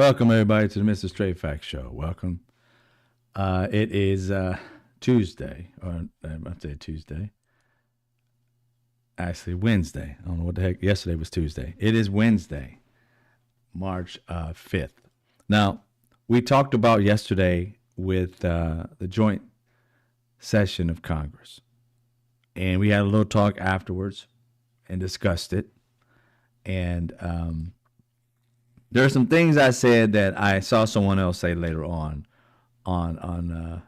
Welcome, everybody, to the MrStraightFacts show. Welcome. It is Tuesday, or I'd say Tuesday. Actually, Wednesday. I don't know what the heck. Yesterday was Tuesday. It is Wednesday, March 5th. Now, we talked about yesterday with the joint session of Congress, and we had a little talk afterwards and discussed it. And there are some things I said that I saw someone else say later on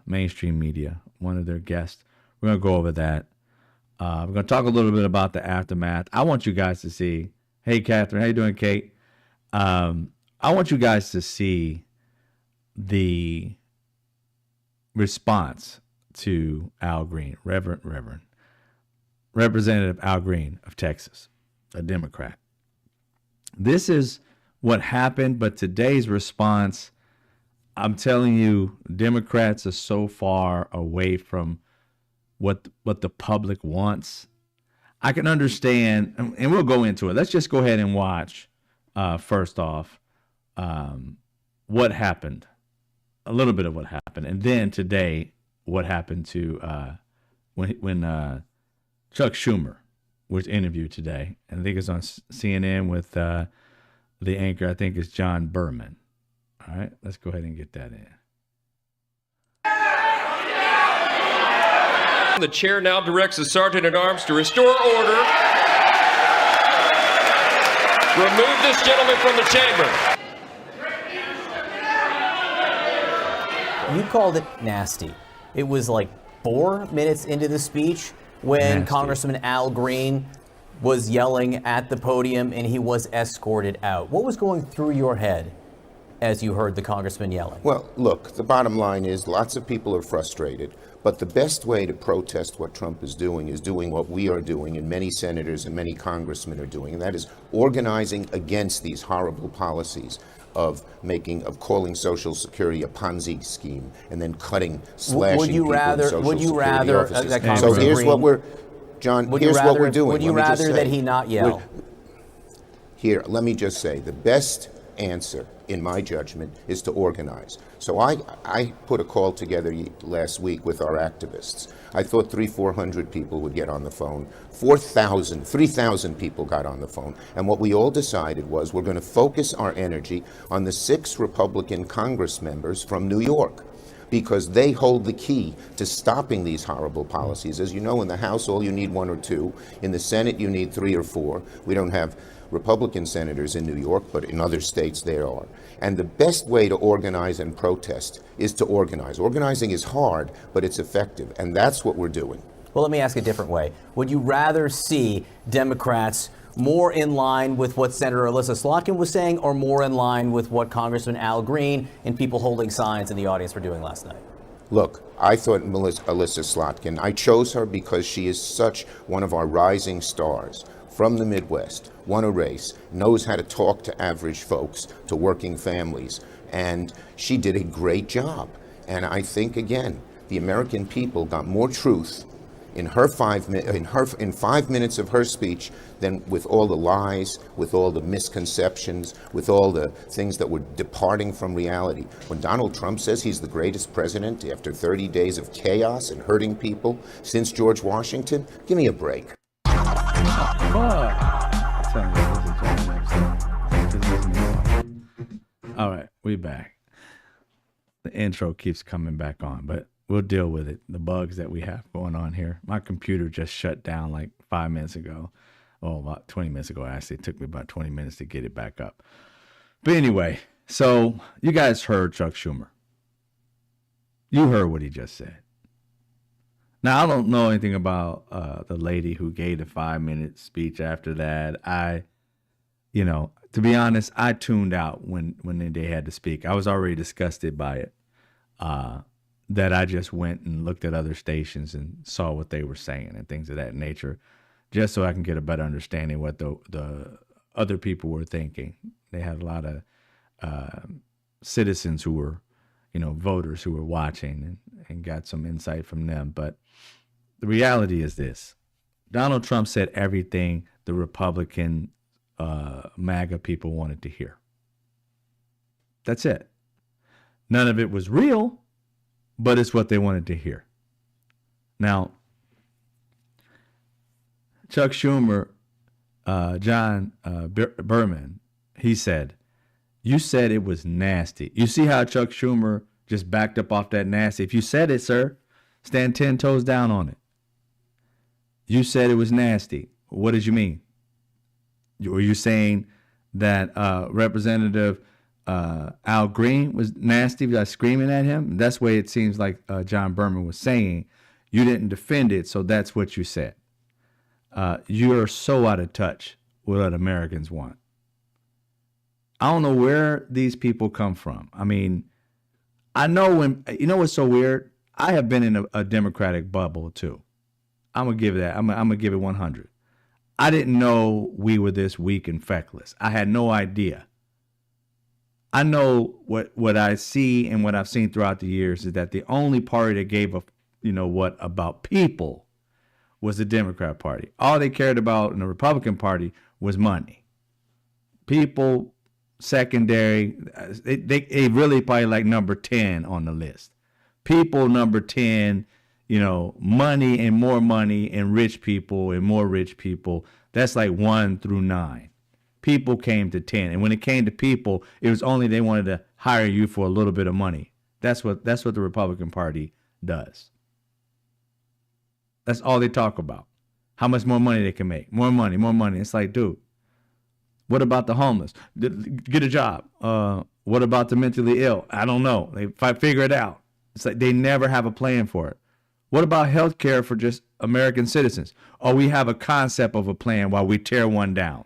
mainstream media, one of their guests. We're going to go over that. We're going to talk a little bit about the aftermath. I want you guys to see, hey, Catherine, how you doing, Kate? I want you guys to see the response to Al Green, Representative Al Green of Texas, a Democrat. This is what happened, but today's response, I'm telling you, Democrats are so far away from what the public wants. I can understand, and we'll go into it. Let's just go ahead and watch, first off, what happened, a little bit of what happened, and then today, what happened to when Chuck Schumer was interviewed today. And I think it's on CNN with the anchor, I think, is John Berman. All right, let's go ahead and get that in. The chair now directs the sergeant at arms to restore order. Remove this gentleman from the chamber. You called it nasty. It was like 4 minutes into the speech when Nasty. Congressman Al Green was yelling at the podium and he was escorted out. What was going through your head as you heard the congressman yelling? Well, look, the bottom line is lots of people are frustrated, but the best way to protest what Trump is doing what we are doing and many senators and many congressmen are doing, and that is organizing against these horrible policies of calling Social Security a Ponzi scheme and then slashing would you people rather, in Social would you Security rather offices. that So Congressman here's Green, what we're, John, here's what we're doing. Would you Let me just rather say, that he not yell? Here, let me just say, the best answer, in my judgment, is to organize. So I put a call together last week with our activists. I thought 400 people would get on the phone. 3,000 people got on the phone. And what we all decided was we're going to focus our energy on the 6 Republican Congress members from New York, because they hold the key to stopping these horrible policies. As you know, in the House, all you need 1 or 2. In the Senate, you need 3 or 4. We don't have Republican senators in New York, but in other states there are. And the best way to organize and protest is to organize. Organizing is hard, but it's effective, and that's what we're doing. Well, let me ask a different way. Would you rather see Democrats more in line with what Senator Alyssa Slotkin was saying, or more in line with what Congressman Al Green and people holding signs in the audience were doing last night? Look, I thought Alyssa Slotkin, I chose her because she is such one of our rising stars from the Midwest, won a race, knows how to talk to average folks, to working families, and she did a great job. And I think, again, the American people got more truth in her 5 minutes of her speech than with all the lies, with all the misconceptions, with all the things that were departing from reality. When Donald Trump says he's the greatest president after 30 days of chaos and hurting people since George Washington, give me a break. All right, we back. The intro keeps coming back on, but we'll deal with it. The bugs that we have going on here. My computer just shut down like 5 minutes ago. Oh, about 20 minutes ago. Actually, it took me about 20 minutes to get it back up. But anyway, so you guys heard Chuck Schumer. You heard what he just said. Now, I don't know anything about the lady who gave the 5-minute speech after that. To be honest, I tuned out when they had to speak. I was already disgusted by it. That I just went and looked at other stations and saw what they were saying and things of that nature, just so I can get a better understanding what the other people were thinking. They had a lot of citizens who were, voters who were watching and got some insight from them. But the reality is this. Donald Trump said everything the Republican MAGA people wanted to hear. That's it. None of it was real, but it's what they wanted to hear. Now, Chuck Schumer, John Berman, he said, you said it was nasty. You see how Chuck Schumer just backed up off that nasty? If you said it, sir, stand 10 toes down on it. You said it was nasty. What did you mean? Were you saying that Representative Al Green was nasty by screaming at him? That's the way it seems like John Berman was saying. You didn't defend it, so that's what you said. You're so out of touch with what Americans want. I don't know where these people come from. I mean, I know when, you know what's so weird? I have been in a Democratic bubble too. I'm going to give that. I'm going to give it 100. I didn't know we were this weak and feckless. I had no idea. I know what I see and what I've seen throughout the years is that the only party that gave a, what about people was the Democrat Party. All they cared about in the Republican Party was money. People, secondary, they really probably like number 10 on the list. People, number 10, money and rich people and more rich people. That's like 1 through 9. People came to 10. And when it came to people, it was only they wanted to hire you for a little bit of money. That's what the Republican Party does. That's all they talk about. How much more money they can make. More money, more money. It's like, dude, what about the homeless? Get a job. What about the mentally ill? I don't know. They figure it out. It's like they never have a plan for it. What about health care for just American citizens? Oh, we have a concept of a plan while we tear one down.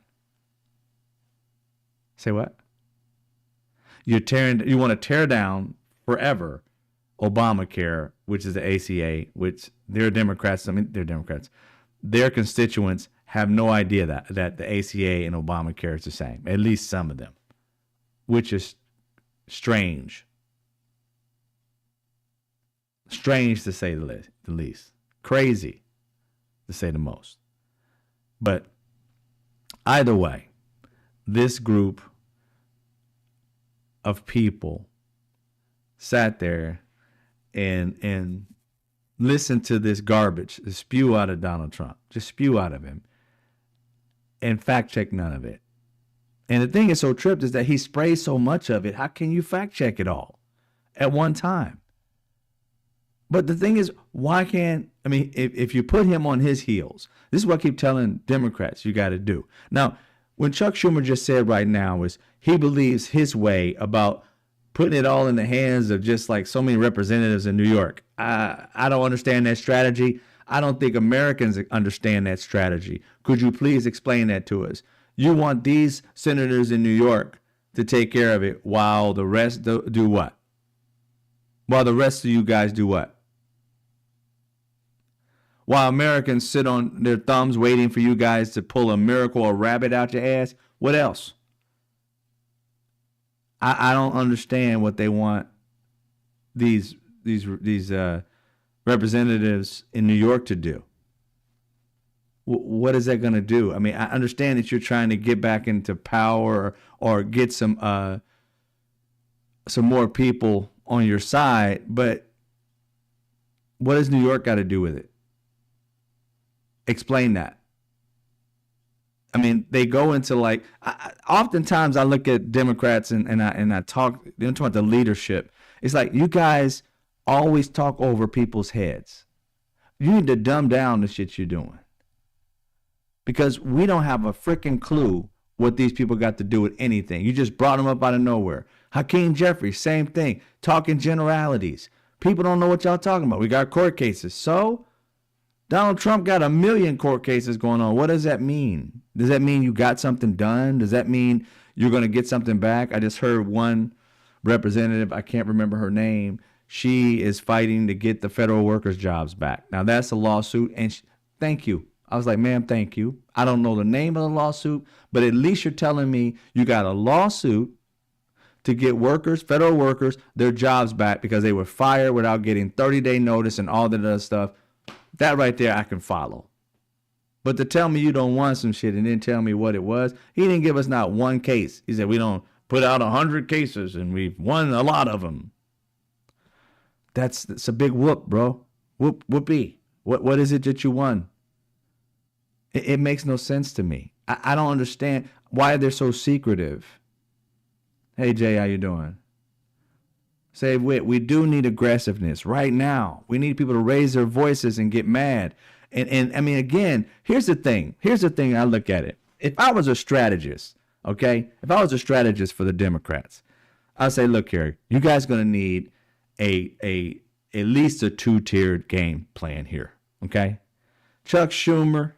Say what? You want to tear down forever Obamacare, which is the ACA, which they're Democrats. Their constituents have no idea that the ACA and Obamacare is the same, at least some of them, which is strange. Strange to say the least. Crazy to say the most. But either way, this group of people sat there and listened to this garbage spew out of Donald Trump, just spew out of him, and fact check none of it. And the thing is so tripped is that he sprays so much of it. How can you fact check it all at one time? But the thing is, if you put him on his heels, this is what I keep telling Democrats you got to do. Now, when Chuck Schumer just said right now is he believes his way about putting it all in the hands of just like so many representatives in New York. I don't understand that strategy. I don't think Americans understand that strategy. Could you please explain that to us? You want these senators in New York to take care of it while the rest do what? While the rest of you guys do what? While Americans sit on their thumbs waiting for you guys to pull a miracle or rabbit out your ass, what else? I don't understand what they want these representatives in New York to do. What is that going to do? I mean, I understand that you're trying to get back into power or get some more people on your side, but what does New York got to do with it? Explain that. I mean, they go into like, oftentimes I look at Democrats and I talk about the leadership. It's like you guys always talk over people's heads. You need to dumb down the shit you're doing. Because we don't have a freaking clue what these people got to do with anything. You just brought them up out of nowhere. Hakeem Jeffries, same thing. Talking generalities. People don't know what y'all talking about. We got court cases. So Donald Trump got 1 million court cases going on. What does that mean? Does that mean you got something done? Does that mean you're going to get something back? I just heard one representative, I can't remember her name. She is fighting to get the federal workers' jobs back. Now, that's a lawsuit. And thank you. I was like, ma'am, thank you. I don't know the name of the lawsuit, but at least you're telling me you got a lawsuit to get workers, federal workers, their jobs back because they were fired without getting 30-day notice and all that other stuff. That right there I can follow. But to tell me you don't want some shit and then tell me what it was, he didn't give us not one case. He said, we don't put out 100 cases and we've won a lot of them. That's a big whoop, bro. Whoopee. What is it that you won? It makes no sense to me. I don't understand why they're so secretive. Hey, Jay, how you doing? Say, we do need aggressiveness right now. We need people to raise their voices and get mad. And I mean, again, here's the thing. Here's the thing I look at it. If I was a strategist, okay, if I was a strategist for the Democrats, I'd say, look here, you guys going to need at least a two-tiered game plan here, okay? Chuck Schumer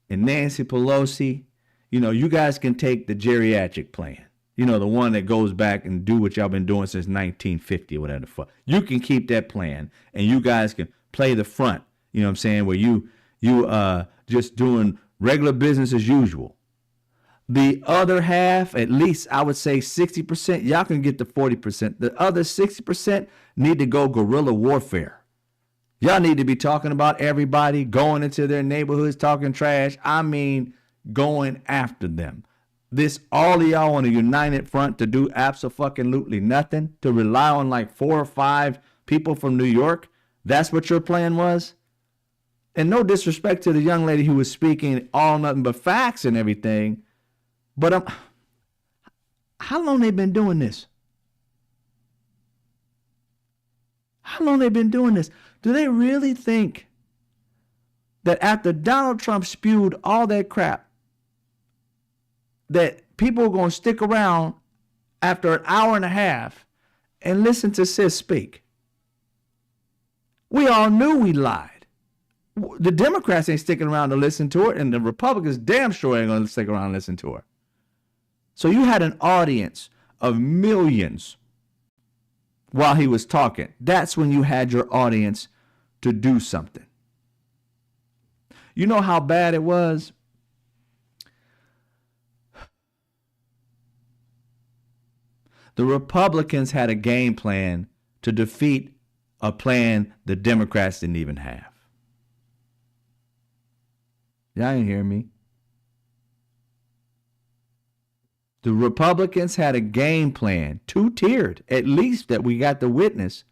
and Nancy Pelosi, you guys can take the geriatric plan. The one that goes back and do what y'all been doing since 1950 or whatever the fuck. You can keep that plan and you guys can play the front, you know what I'm saying, where you just doing regular business as usual. The other half, at least I would say 60%, y'all can get to 40%. The other 60% need to go guerrilla warfare. Y'all need to be talking about everybody, going into their neighborhoods, talking trash. I mean, going after them. All of y'all on a united front to do abso-fucking-lutely nothing, to rely on like 4 or 5 people from New York. That's what your plan was? And no disrespect to the young lady who was speaking all nothing but facts and everything, but how long they been doing this? How long they been doing this? Do they really think that after Donald Trump spewed all that crap, that people are going to stick around after an hour and a half and listen to sis speak? We all knew we lied. The Democrats ain't sticking around to listen to it, and the Republicans damn sure ain't going to stick around and listen to her. So you had an audience of millions while he was talking. That's when you had your audience to do something. You know how bad it was? The Republicans had a game plan to defeat a plan the Democrats didn't even have. Y'all ain't hear me. The Republicans had a game plan, two-tiered, at least that we got to witness,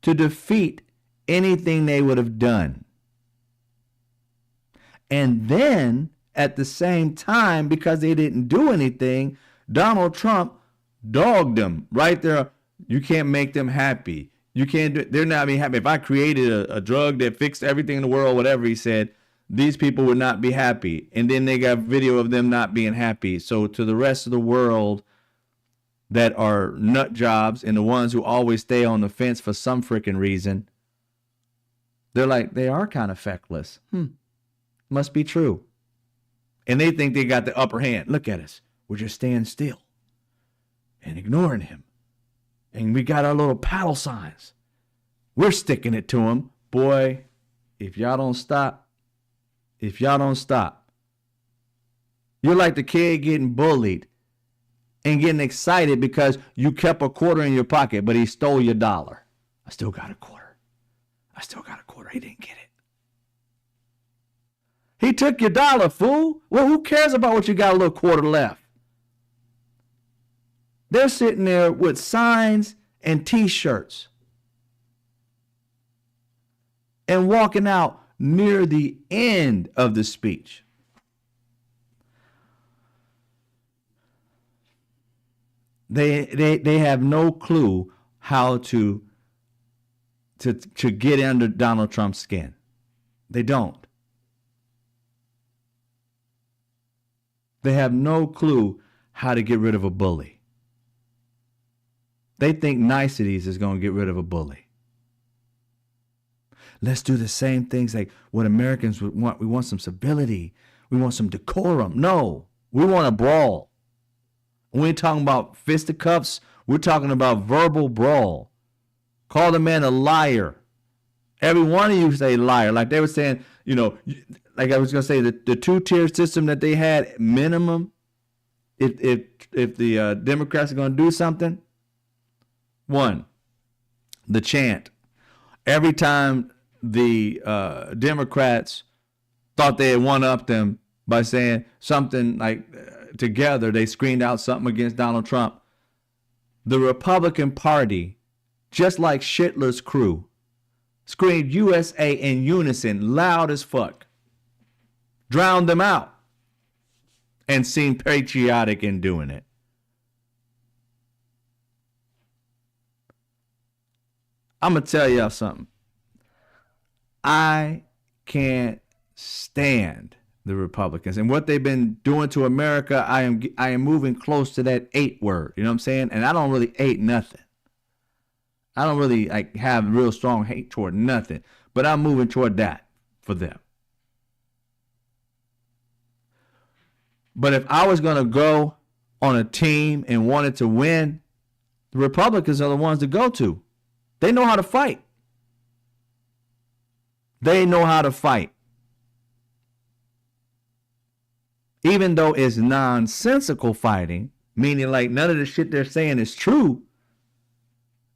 to defeat anything they would have done. And then, at the same time, because they didn't do anything, Donald Trump dogged them right there. You can't make them happy. You can't do it. They're not being happy. If I created a drug that fixed everything in the world, whatever he said, these people would not be happy. And then they got video of them not being happy. So to the rest of the world that are nut jobs and the ones who always stay on the fence for some freaking reason, they're like, they are kind of feckless. Must be true. And they think they got the upper hand. Look at us. We're just staying still and ignoring him. And we got our little paddle signs. We're sticking it to him. Boy, if y'all don't stop, you're like the kid getting bullied and getting excited because you kept a quarter in your pocket, but he stole your dollar. I still got a quarter. He didn't get it. He took your dollar, fool. Well, who cares about what you got a little quarter left? They're sitting there with signs and T-shirts and walking out near the end of the speech. They have no clue how to get under Donald Trump's skin. They don't. They have no clue how to get rid of a bully. They think niceties is going to get rid of a bully. Let's do the same things like what Americans would want. We want some civility. We want some decorum. No, we want a brawl. We ain't talking about fisticuffs. We're talking about verbal brawl. Call the man a liar. Every one of you say liar. Like they were saying, like I was going to say, the two-tier system that they had, minimum, if the Democrats are going to do something, one, the chant. Every time the Democrats thought they had one-upped them by saying something like, together, they screened out something against Donald Trump. The Republican Party, just like Schindler's Crew, screamed USA in unison, loud as fuck, drowned them out, and seemed patriotic in doing it. I'm going to tell y'all something. I can't stand the Republicans and what they've been doing to America. I am moving close to that 8 word. You know what I'm saying? And I don't really hate nothing. I don't really have real strong hate toward nothing, but I'm moving toward that for them. But if I was going to go on a team and wanted to win, the Republicans are the ones to go to. They know how to fight. They know how to fight. Even though it's nonsensical fighting, meaning like none of the shit they're saying is true,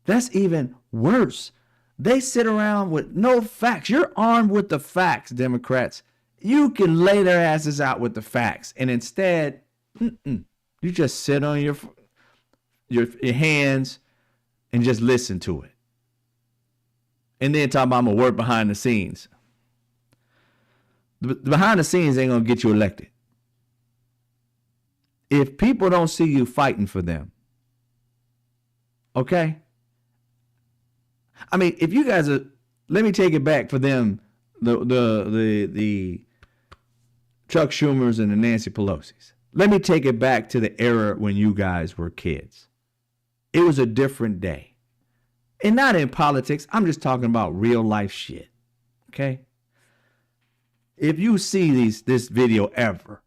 that's even worse. They sit around with no facts. You're armed with the facts, Democrats. You can lay their asses out with the facts. And instead, you just sit on your hands and just listen to it. And then talk about I'm going to work behind the scenes. The behind the scenes ain't going to get you elected. If people don't see you fighting for them, okay? I mean, if you guys are, let me take it back for them, the Chuck Schumers and the Nancy Pelosi's. Let me take it back to the era when you guys were kids. It was a different day. And not in politics, I'm just talking about real life shit, okay? If you see this video ever,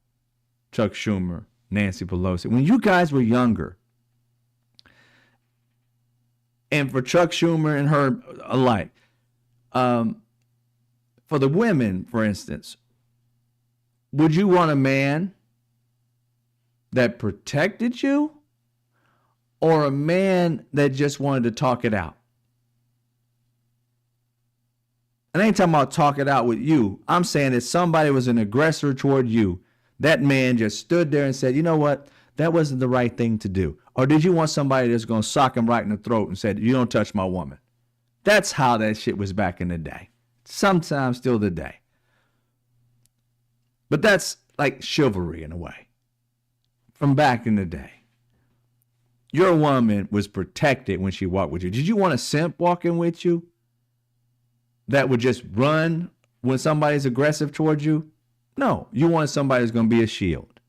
Chuck Schumer, Nancy Pelosi, when you guys were younger, and for Chuck Schumer and her alike, for the women, for instance, would you want a man that protected you or a man that just wanted to talk it out? And I ain't talking about talk it out with you. I'm saying if somebody was an aggressor toward you, that man just stood there and said, you know what? That wasn't the right thing to do. Or did you want somebody that's going to sock him right in the throat and said, you don't touch my woman? That's how that shit was back in the day. Sometimes still today. But that's like chivalry in a way. From back in the day. Your woman was protected when she walked with you. Did you want a simp walking with you that would just run when somebody's aggressive towards you? No, you wanted somebody who's going to be a shield.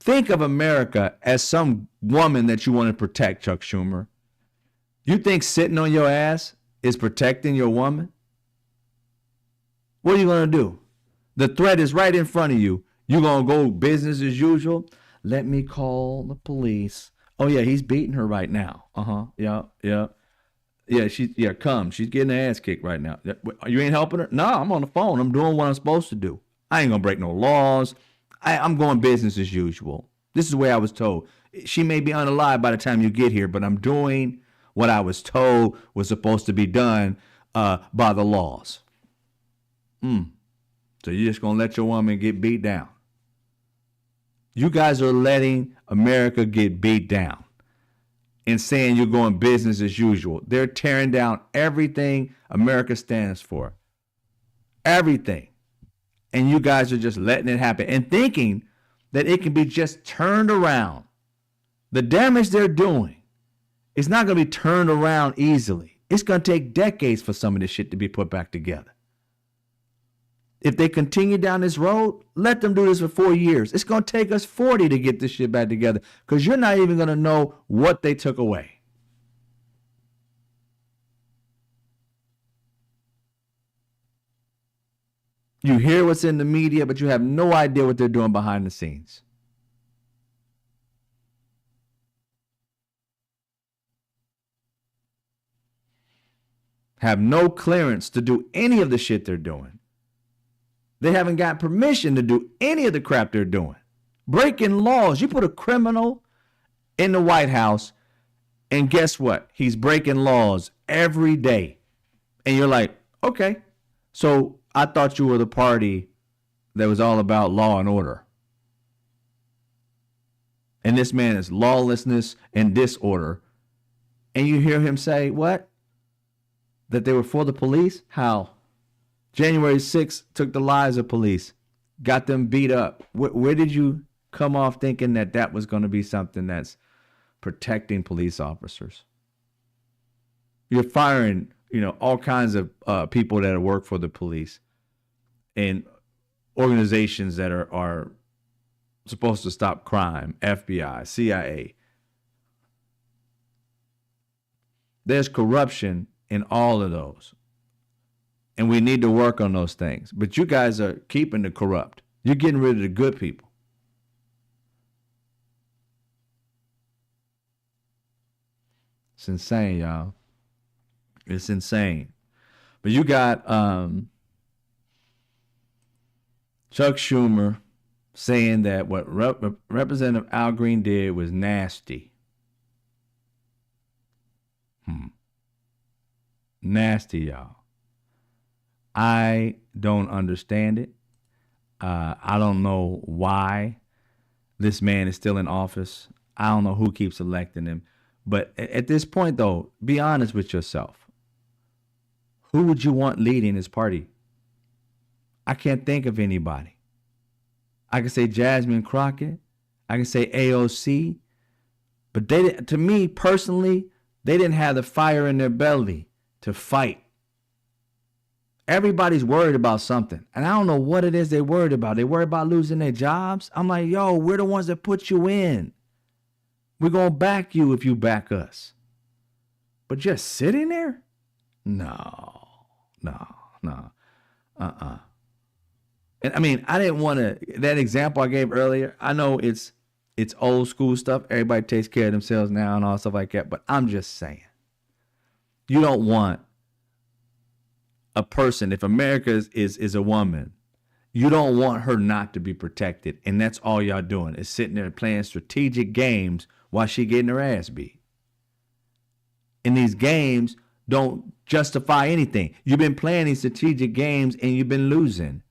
Think of America as some woman that you want to protect, Chuck Schumer. You think sitting on your ass is protecting your woman? What are you going to do? The threat is right in front of you. You going to go business as usual? Let me call the police. Oh, yeah, he's beating her right now. Yeah. Yeah, come. She's getting her ass kicked right now. You ain't helping her? No, I'm on the phone. I'm doing what I'm supposed to do. I ain't going to break no laws. I'm going business as usual. This is the way I was told. She may be unalive by the time you get here, but I'm doing what I was told was supposed to be done by the laws. So you're just going to let your woman get beat down. You guys are letting America get beat down and saying you're going business as usual. They're tearing down everything America stands for. Everything. And you guys are just letting it happen and thinking that it can be just turned around. The damage they're doing is not going to be turned around easily. It's going to take decades for some of this shit to be put back together. If they continue down this road, let them do this for 4 years. It's going to take us 40 to get this shit back together because you're not even going to know what they took away. You hear what's in the media, but you have no idea what they're doing behind the scenes. Have no clearance to do any of the shit they're doing. They haven't got permission to do any of the crap they're doing. Breaking laws. You put a criminal in the White House, and guess what? He's breaking laws every day. And you're like, okay, so I thought you were the party that was all about law and order. and this man is lawlessness and disorder, and you hear him say, what? That they were for the police? How? January 6th took the lives of police, got them beat up. Where did you come off thinking that that was going to be something that's protecting police officers? You're firing, all kinds of people that work for the police and organizations that are supposed to stop crime, FBI, CIA. There's corruption in all of those. And we need to work on those things. But you guys are keeping the corrupt. You're getting rid of the good people. It's insane, y'all. It's insane. But you got Chuck Schumer saying that what Representative Al Green did was nasty. Nasty, y'all. I don't understand it. I don't know why this man is still in office. I don't know who keeps electing him. But at this point, though, be honest with yourself. Who would you want leading his party? I can't think of anybody. I can say Jasmine Crockett. I can say AOC. But to me, personally, they didn't have the fire in their belly to fight. Everybody's worried about something. And I don't know what it is they're worried about. They worried about losing their jobs. I'm like, yo, we're the ones that put you in. We're going to back you if you back us. But just sitting there? No. And I mean, I didn't want to, that example I gave earlier, I know it's old school stuff. Everybody takes care of themselves now and all stuff like that. But I'm just saying, you don't want a person, if America is a woman, you don't want her not to be protected. And that's all y'all doing is sitting there playing strategic games while she getting her ass beat. And these games don't justify anything. You've been playing these strategic games and you've been losing.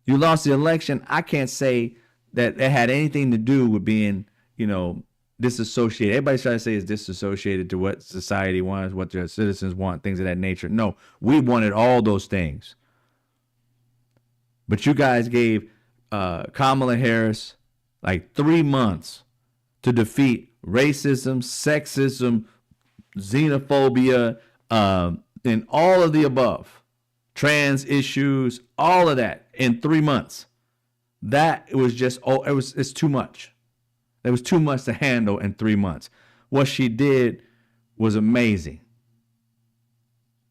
You lost the election. I can't say that it had anything to do with being, disassociated. Everybody tries to say it's disassociated to what society wants, what their citizens want, things of that nature. No, we wanted all those things. But you guys gave Kamala Harris like 3 months to defeat racism, sexism, xenophobia, and all of the above. Trans issues, all of that in 3 months. That was just, it's too much. There was too much to handle in 3 months. What she did was amazing.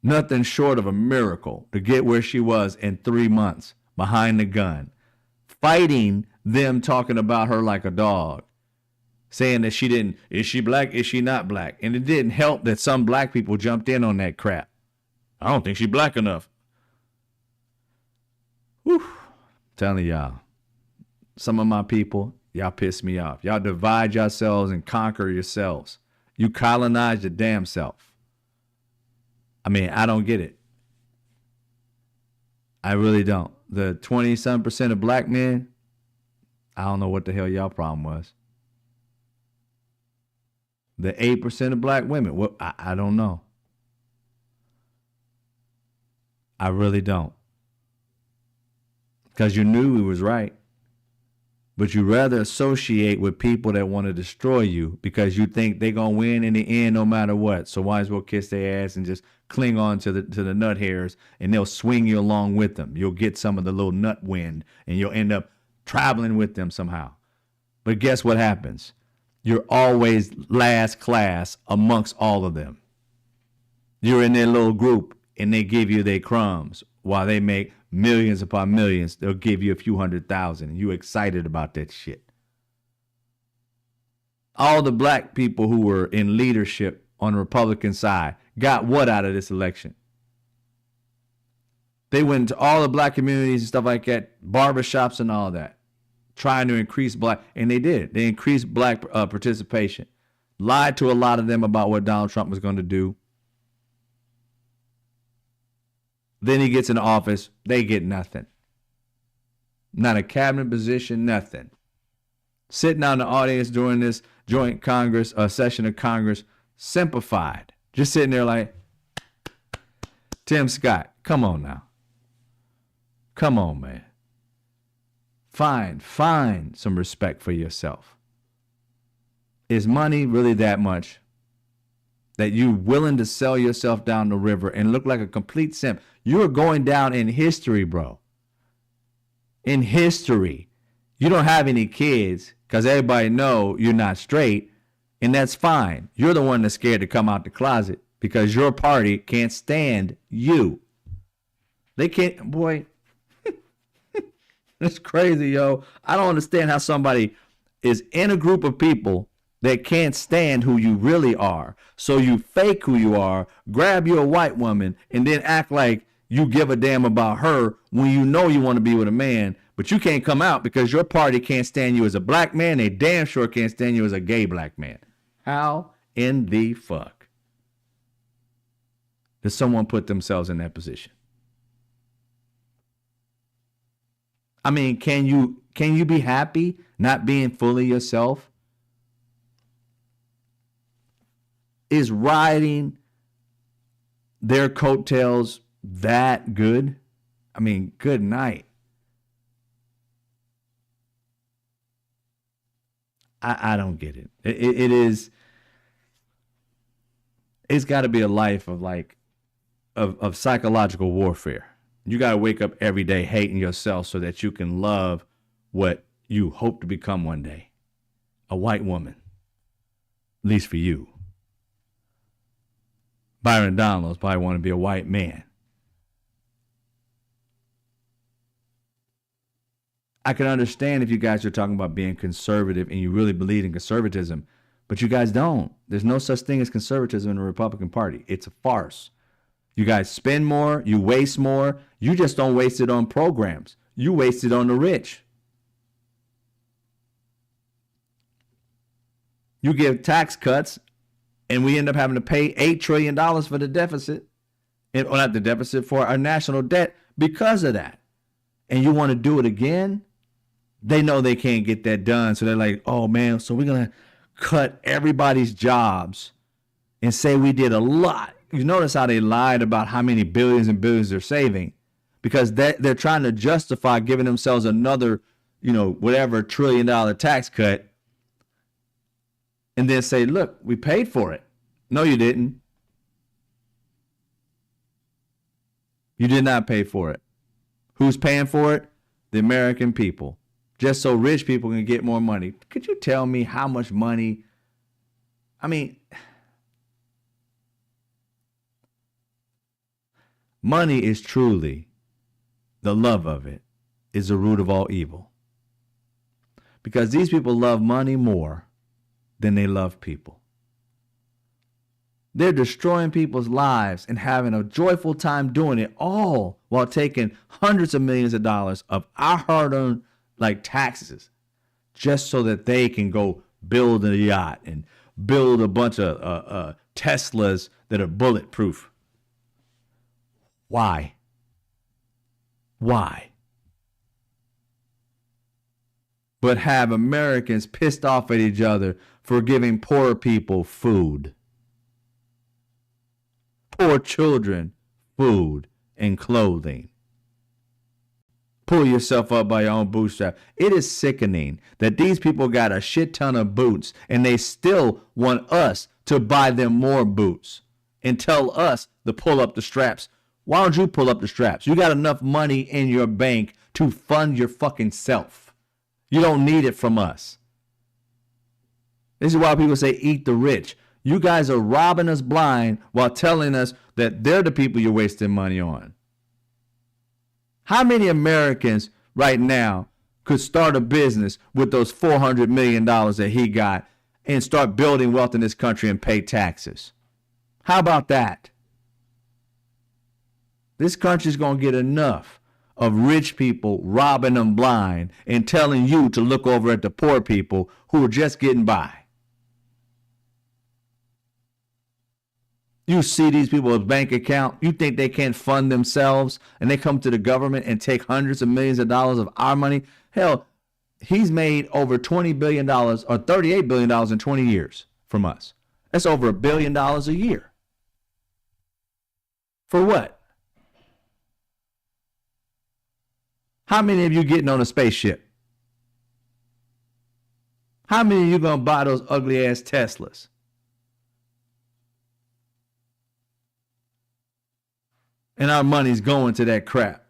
Nothing short of a miracle to get where she was in 3 months behind the gun, fighting them talking about her like a dog, saying that she didn't, is she black, is she not black? And it didn't help that some black people jumped in on that crap. I don't think she's black enough. Whew. Telling y'all, some of my people, y'all piss me off. Y'all divide yourselves and conquer yourselves. You colonize your damn self. I mean, I don't get it. I really don't. The 20-some% of black men, I don't know what the hell y'all problem was. The 8% of black women, well, I don't know. I really don't. Because you knew we was right. But you rather associate with people that want to destroy you because you think they're going to win in the end no matter what. So might as well kiss their ass and just cling on to the nut hairs, and they'll swing you along with them. You'll get some of the little nut wind and you'll end up traveling with them somehow. But guess what happens? You're always last class amongst all of them. You're in their little group and they give you their crumbs while they make millions upon millions. They'll give you a few 100,000 and you excited about that shit. All the black people who were in leadership on the Republican side got what out of this election? They went to all the black communities and stuff like that, barbershops and all that, trying to increase black, and they did. They increased black participation. Lied to a lot of them about what Donald Trump was going to do. Then he gets in office, they get nothing. Not a cabinet position, nothing. Sitting out in the audience during this joint Congress, session of Congress, simplified. Just sitting there like, Tim Scott, come on now. Come on, man. Find some respect for yourself. Is money really that much that you're willing to sell yourself down the river and look like a complete simp? You're going down in history, bro. In history. You don't have any kids because everybody know you're not straight, and that's fine. You're the one that's scared to come out the closet because your party can't stand you. They can't, boy. It's crazy, yo. I don't understand how somebody is in a group of people that can't stand who you really are. So you fake who you are, grab you a white woman, and then act like you give a damn about her when you know you want to be with a man, but you can't come out because your party can't stand you as a black man. They damn sure can't stand you as a gay black man. How in the fuck does someone put themselves in that position? I mean, can you be happy not being fully yourself? Is riding their coattails that good? I mean, good night. I don't get it. It is. It's got to be a life of of psychological warfare. You got to wake up every day hating yourself so that you can love what you hope to become one day. A white woman. At least for you. Byron Donalds probably want to be a white man. I can understand if you guys are talking about being conservative and you really believe in conservatism, but you guys don't. There's no such thing as conservatism in the Republican Party. It's a farce. You guys spend more, you waste more. You just don't waste it on programs. You waste it on the rich. You give tax cuts, and we end up having to pay $8 trillion for the deficit, or not the deficit, for our national debt because of that. And you want to do it again? They know they can't get that done, so they're like, oh man, so we're going to cut everybody's jobs and say we did a lot. You notice how they lied about how many billions and billions they're saving because they're trying to justify giving themselves another, whatever $1 trillion tax cut and then say, look, we paid for it. No, you didn't. You did not pay for it. Who's paying for it? The American people. Just so rich people can get more money. Could you tell me how much money? I mean, money is truly, the love of it is the root of all evil. Because these people love money more than they love people. They're destroying people's lives and having a joyful time doing it, all while taking hundreds of millions of dollars of our hard-earned taxes just so that they can go build a yacht and build a bunch of Teslas that are bulletproof. Why? Why? But have Americans pissed off at each other for giving poor people food. Poor children food and clothing. Pull yourself up by your own bootstrap. It is sickening that these people got a shit ton of boots and they still want us to buy them more boots and tell us to pull up the straps. Why don't you pull up the straps? You got enough money in your bank to fund your fucking self. You don't need it from us. This is why people say eat the rich. You guys are robbing us blind while telling us that they're the people you're wasting money on. How many Americans right now could start a business with those $400 million that he got and start building wealth in this country and pay taxes? How about that? This country's going to get enough of rich people robbing them blind and telling you to look over at the poor people who are just getting by. You see these people's bank account, you think they can't fund themselves, and they come to the government and take hundreds of millions of dollars of our money? Hell, He's made over $20 billion or $38 billion in 20 years from us. That's over $1 billion a year. For what? How many of you getting on a spaceship? How many of you going to buy those ugly ass Teslas? And our money's going to that crap.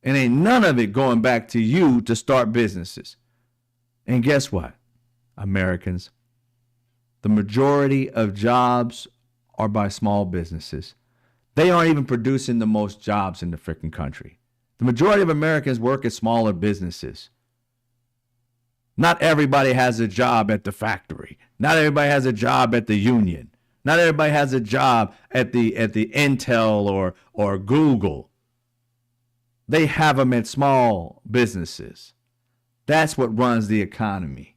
And ain't none of it going back to you to start businesses. And guess what, Americans? The majority of jobs are by small businesses. They aren't even producing the most jobs in the freaking country. The majority of Americans work at smaller businesses. Not everybody has a job at the factory. Not everybody has a job at the union. Not everybody has a job at the Intel or Google. They have them at small businesses. That's what runs the economy.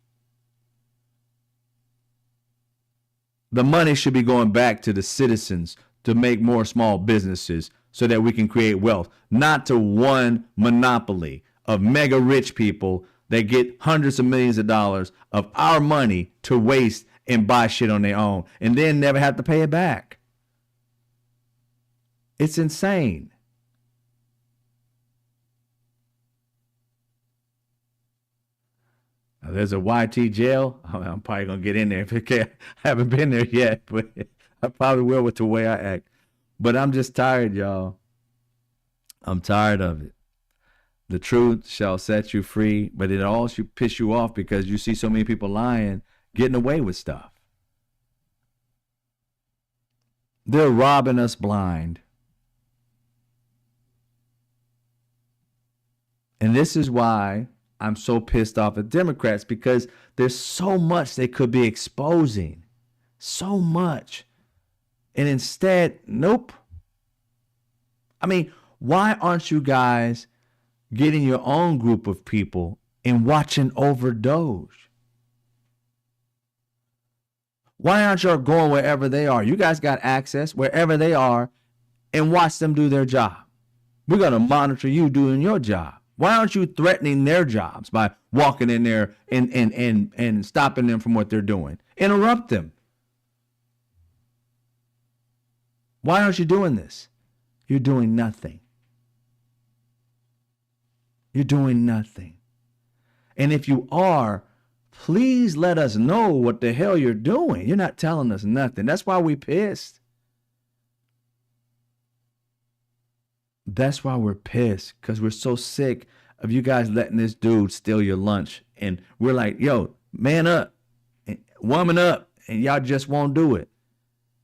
The money should be going back to the citizens to make more small businesses so that we can create wealth, not to one monopoly of mega rich people that get hundreds of millions of dollars of our money to waste and buy shit on their own and then never have to pay it back. It's insane. Now, there's a YT jail. I'm probably going to get in there. I haven't been there yet, but I probably will with the way I act. But I'm just tired, y'all. I'm tired of it. The truth shall set you free, but it all should piss you off because you see so many people lying, getting away with stuff. They're robbing us blind. And this is why I'm so pissed off at Democrats, because there's so much they could be exposing. So much. And instead, nope. I mean, why aren't you guys getting your own group of people and watching over Doge? Why aren't y'all going wherever they are? You guys got access wherever they are and watch them do their job. We're going to monitor you doing your job. Why aren't you threatening their jobs by walking in there and stopping them from what they're doing? Interrupt them. Why aren't you doing this? You're doing nothing. You're doing nothing. And if you are, please let us know what the hell you're doing. You're not telling us nothing. That's why we pissed. That's why we're pissed, because we're so sick of you guys letting this dude steal your lunch. And we're like, yo, man up, woman up, and y'all just won't do it.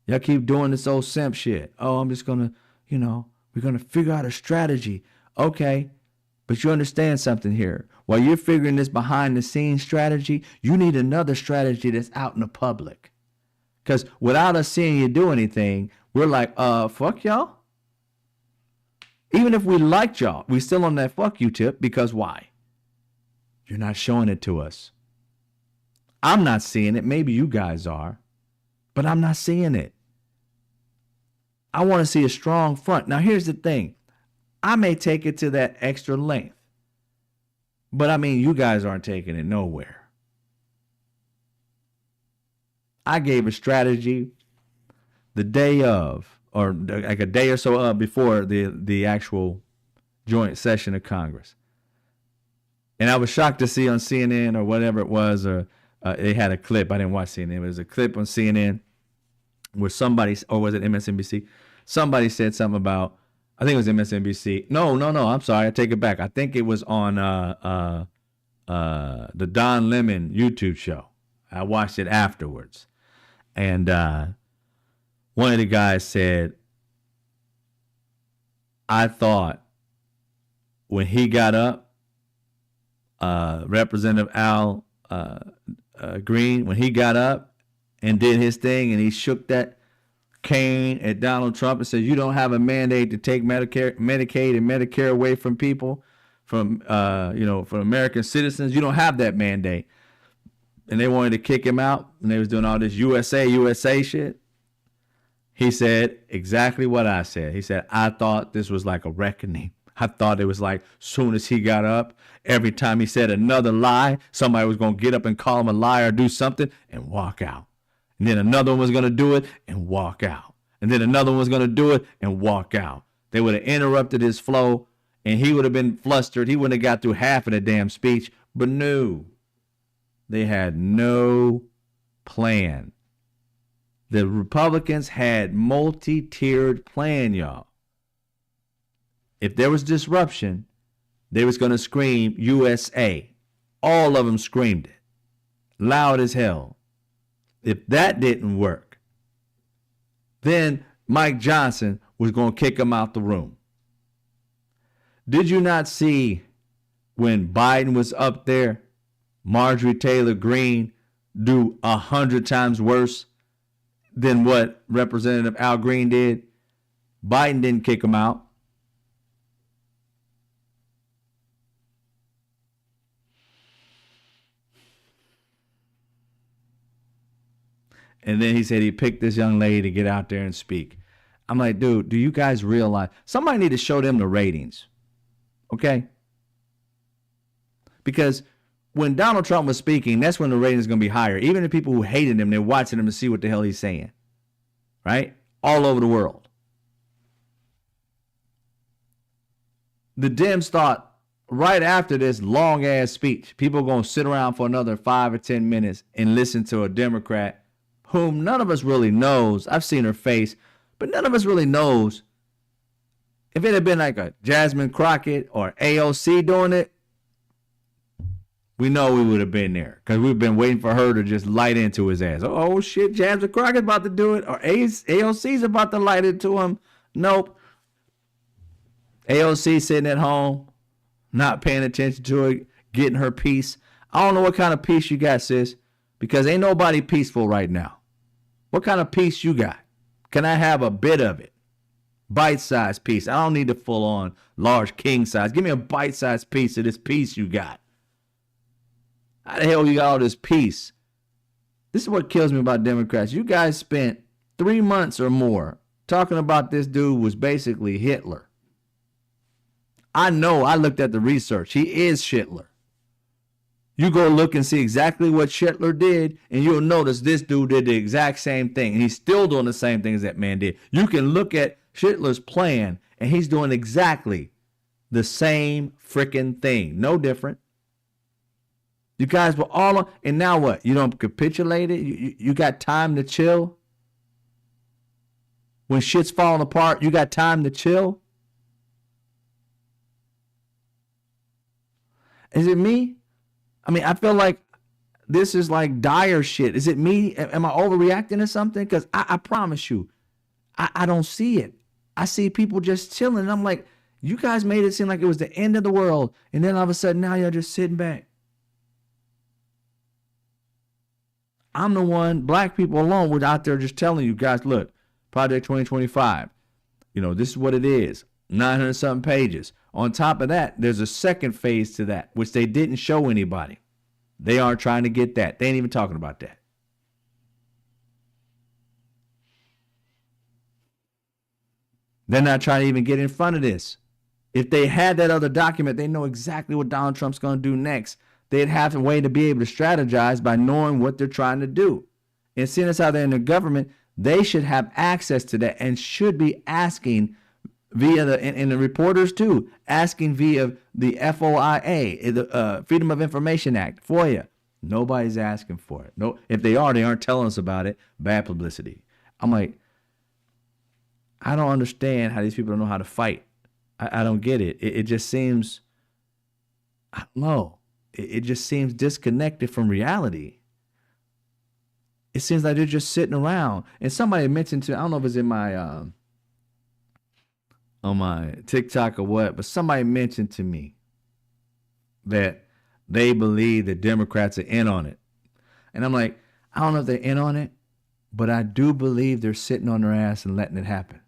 Y'all keep doing this old simp shit. Oh, I'm just going to, we're going to figure out a strategy. Okay, but you understand something here. While you're figuring this behind the scenes strategy, you need another strategy that's out in the public. Because without us seeing you do anything, we're like, fuck y'all. Even if we liked y'all, we still on that fuck you tip, because why? You're not showing it to us. I'm not seeing it. Maybe you guys are, but I'm not seeing it. I want to see a strong front. Now, here's the thing. I may take it to that extra length, but I mean, you guys aren't taking it nowhere. I gave a strategy the day of, or like a day or so before the actual joint session of Congress. And I was shocked to see on CNN or whatever it was, or they had a clip. I didn't watch CNN. It was a clip on CNN where somebody, or was it MSNBC? Somebody said something about, I think it was MSNBC. No, I'm sorry. I take it back. I think it was on the Don Lemon YouTube show. I watched it afterwards. And one of the guys said, I thought when he got up, Representative Al Green, when he got up and did his thing and he shook that cane at Donald Trump and said, you don't have a mandate to take Medicaid and Medicare away from people, from American citizens. You don't have that mandate. And they wanted to kick him out, and they was doing all this USA shit. He said exactly what I said. He said, I thought this was like a reckoning. I thought it was like soon as he got up, every time he said another lie, somebody was going to get up and call him a liar or do something and walk out. And then another one was going to do it and walk out. And then another one was going to do it and walk out. They would have interrupted his flow and he would have been flustered. He wouldn't have got through half of the damn speech. But no, they had no plan. The Republicans had multi-tiered plan, y'all. If there was disruption, they was going to scream USA. All of them screamed it. Loud as hell. If that didn't work, then Mike Johnson was going to kick him out the room. Did you not see when Biden was up there, Marjorie Taylor Greene do 100 times worse than what Representative Al Green did? Biden didn't kick him out. And then he said he picked this young lady to get out there and speak. I'm like, dude, do you guys realize? Somebody need to show them the ratings. Okay? Because when Donald Trump was speaking, that's when the ratings is going to be higher. Even the people who hated him, they're watching him to see what the hell he's saying. Right? All over the world. The Dems thought right after this long-ass speech, people are going to sit around for another 5 or 10 minutes and listen to a Democrat whom none of us really knows. I've seen her face, but none of us really knows. If it had been like a Jasmine Crockett or AOC doing it, we know we would have been there because we've been waiting for her to just light into his ass. Oh, shit, Jasmine Crockett's about to do it, or AOC's about to light into him. Nope. AOC sitting at home, not paying attention to it, getting her peace. I don't know what kind of peace you got, sis, because ain't nobody peaceful right now. What kind of peace you got? Can I have a bit of it? Bite-sized piece. I don't need the full-on large king size. Give me a bite-sized piece of this peace you got. How the hell you got all this peace? This is what kills me about Democrats. You guys spent 3 months or more talking about this dude was basically Hitler. I know. I looked at the research. He is Hitler. You go look and see exactly what Hitler did, and you'll notice this dude did the exact same thing, and he's still doing the same thing as that man did. You can look at Hitler's plan, and he's doing exactly the same freaking thing. No different. You guys were all on, and now what? You don't capitulate it? You got time to chill? When shit's falling apart, you got time to chill? Is it me? I mean, I feel like this is like dire shit. Is it me? Am I overreacting to something? Because I promise you, I don't see it. I see people just chilling. And I'm like, you guys made it seem like it was the end of the world. And then all of a sudden, now you're just sitting back. I'm the one, black people alone, was out there just telling you guys, look, Project 2025, this is what it is. 900 something pages. On top of that, there's a second phase to that, which they didn't show anybody. They aren't trying to get that. They ain't even talking about that. They're not trying to even get in front of this. If they had that other document, they know exactly what Donald Trump's going to do next. They'd have a way to be able to strategize by knowing what they're trying to do. And seeing as how they're in the government, they should have access to that and should be asking via and the reporters too, asking via the FOIA, the Freedom of Information Act, FOIA. Nobody's asking for it. No, if they aren't telling us about it. Bad publicity. I'm like, I don't understand how these people don't know how to fight. I don't get it. It just seems, I don't know. It just seems disconnected from reality. It seems like they're just sitting around. And somebody mentioned I don't know if it's in my on my TikTok or what, but somebody mentioned to me that they believe that Democrats are in on it. And I'm like, I don't know if they're in on it, but I do believe they're sitting on their ass and letting it happen.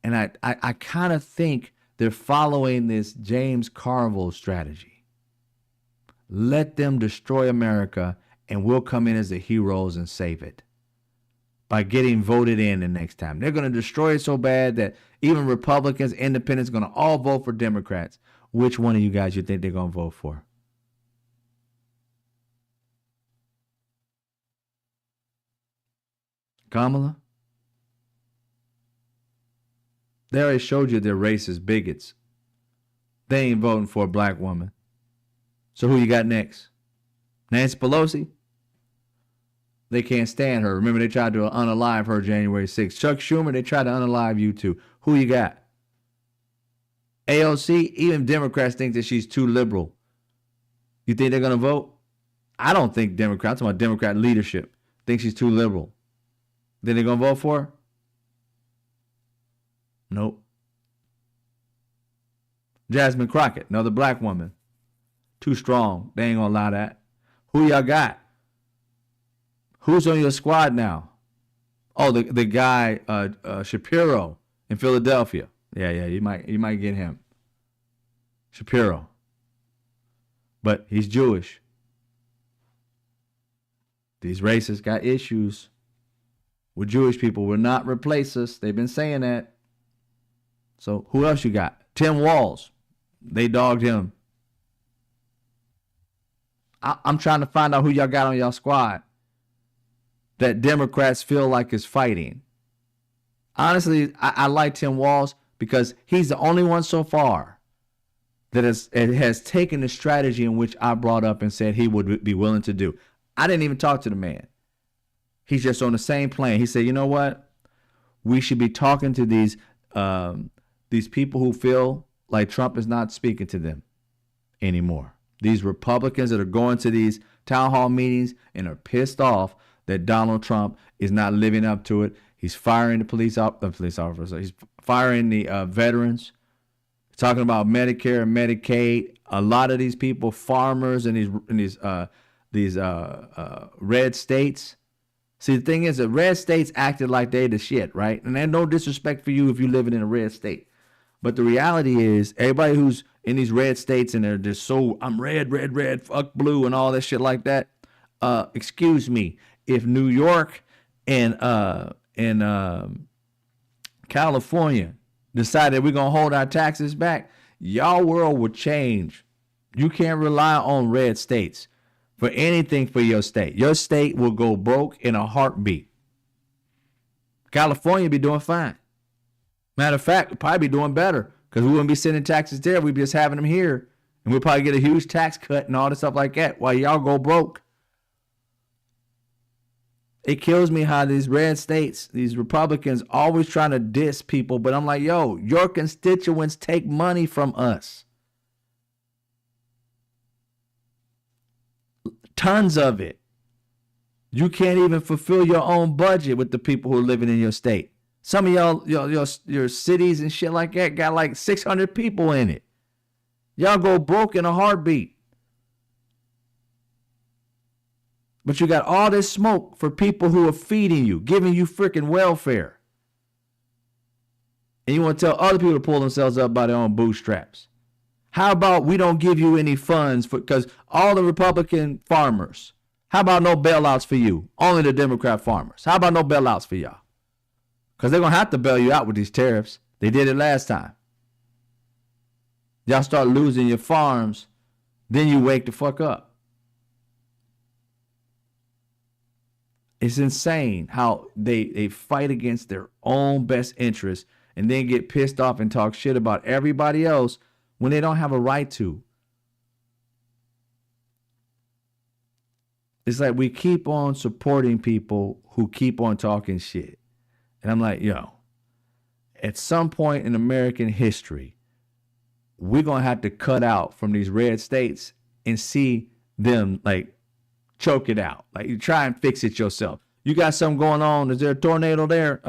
And I kind of think they're following this James Carville strategy. Let them destroy America and we'll come in as the heroes and save it. by getting voted in the next time. They're going to destroy it so bad that even Republicans, independents, are going to all vote for Democrats. Which one of you guys you think they're going to vote for? Kamala? They already showed you they're racist bigots. They ain't voting for a black woman. So who you got next? Nancy Pelosi? They can't stand her. Remember, they tried to unalive her January 6th. Chuck Schumer, they tried to unalive you too. Who you got? AOC, even Democrats think that she's too liberal. You think they're going to vote? I don't think Democrats, I'm talking about Democrat leadership, think she's too liberal. Then they're going to vote for her? Nope. Jasmine Crockett, another black woman. Too strong. They ain't going to allow that. Who y'all got? Who's on your squad now? Oh, the guy Shapiro in Philadelphia. Yeah, you might get him. Shapiro. But he's Jewish. These racists got issues with Jewish people. Will not replace us. They've been saying that. So who else you got? Tim Walz. They dogged him. I'm trying to find out who y'all got on y'all squad that Democrats feel like is fighting. Honestly, I like Tim Walz because he's the only one so far that has taken the strategy in which I brought up and said he would be willing to do. I didn't even talk to the man. He's just on the same plane. He said, you know what? We should be talking to these people who feel like Trump is not speaking to them anymore. These Republicans that are going to these town hall meetings and are pissed off that Donald Trump is not living up to it. He's firing the police officers. He's firing the veterans. Talking about Medicare and Medicaid. A lot of these people, farmers in these red states. See, the thing is that red states acted like they the shit, right? And there's no disrespect for you if you're living in a red state. But the reality is, everybody who's in these red states and they're just so, I'm red, fuck blue and all that shit like that. Excuse me, if New York and California decided we're going to hold our taxes back, y'all world would change. You can't rely on red states for anything for your state. Your state will go broke in a heartbeat. California be doing fine. Matter of fact, we'll probably be doing better because we wouldn't be sending taxes there. We'd be just having them here. And we'll probably get a huge tax cut and all this stuff like that while y'all go broke. It kills me how these red states, these Republicans, always trying to diss people. But I'm like, yo, your constituents take money from us. Tons of it. You can't even fulfill your own budget with the people who are living in your state. Some of your cities and shit like that got like 600 people in it. Y'all go broke in a heartbeat. But you got all this smoke for people who are feeding you, giving you freaking welfare. And you want to tell other people to pull themselves up by their own bootstraps. How about we don't give you any funds because all the Republican farmers, how about no bailouts for you? Only the Democrat farmers. How about no bailouts for y'all? Because they're going to have to bail you out with these tariffs. They did it last time. Y'all start losing your farms, then you wake the fuck up. It's insane how they fight against their own best interests and then get pissed off and talk shit about everybody else when they don't have a right to. It's like we keep on supporting people who keep on talking shit. And I'm like, yo, at some point in American history, we're going to have to cut out from these red states and see them like choke it out. Like you try and fix it yourself. You got something going on. Is there a tornado there?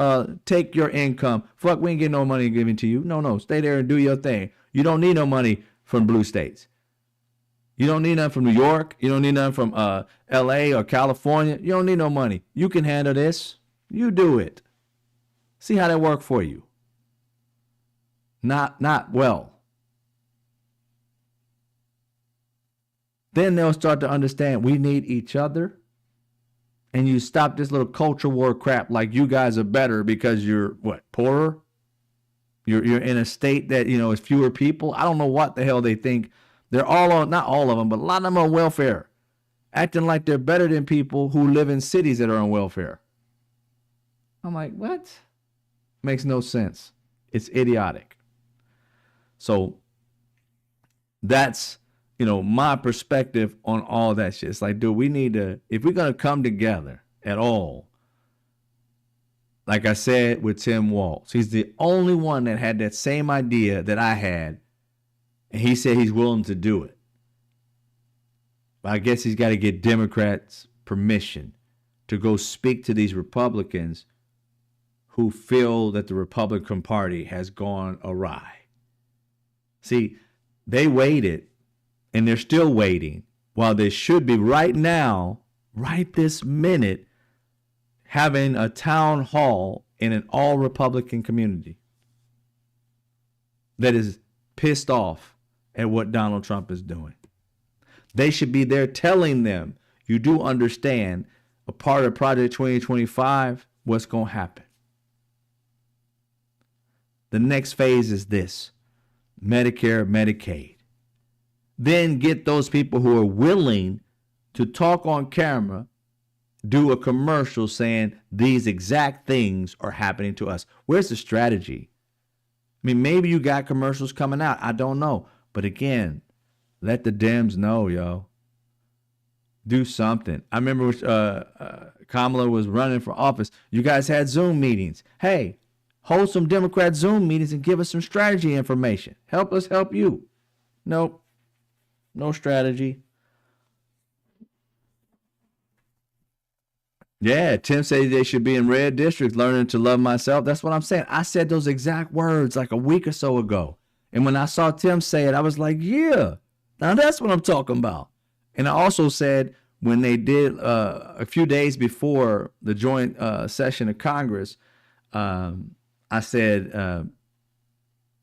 Take your income. Fuck, we ain't getting no money given to you. No, stay there and do your thing. You don't need no money from blue states. You don't need nothing from New York. You don't need nothing from LA or California. You don't need no money. You can handle this. You do it. See how that work for you. Not well. Then they'll start to understand we need each other and you stop this little culture war crap like you guys are better because you're what, poorer? You're in a state that, you know, is fewer people. I don't know what the hell they think. They're all on, not all of them, but a lot of them are on welfare, acting like they're better than people who live in cities that are on welfare. I'm like, what? Makes no sense. It's idiotic. So that's, you know, my perspective on all that shit. It's like, dude, we need to, if we're going to come together at all, like I said with Tim Walz, he's the only one that had that same idea that I had, and he said he's willing to do it. But I guess he's got to get Democrats' permission to go speak to these Republicans who feel that the Republican Party has gone awry. See, they waited, and they're still waiting, while they should be right now, right this minute, having a town hall in an all-Republican community that is pissed off at what Donald Trump is doing. They should be there telling them, you do understand, a part of Project 2025, what's going to happen. The next phase is this: Medicare, Medicaid. Then get those people who are willing to talk on camera, do a commercial saying these exact things are happening to us. Where's the strategy? I mean, maybe you got commercials coming out. I don't know. But again, let the Dems know, yo. Do something. I remember Kamala was running for office. You guys had Zoom meetings. Hey, hold some Democrat Zoom meetings and give us some strategy information. Help us help you. Nope. No strategy. Yeah, Tim said they should be in red districts, learning to love myself. That's what I'm saying. I said those exact words like a week or so ago. And when I saw Tim say it, I was like, yeah, now that's what I'm talking about. And I also said when they did a few days before the joint session of Congress, I said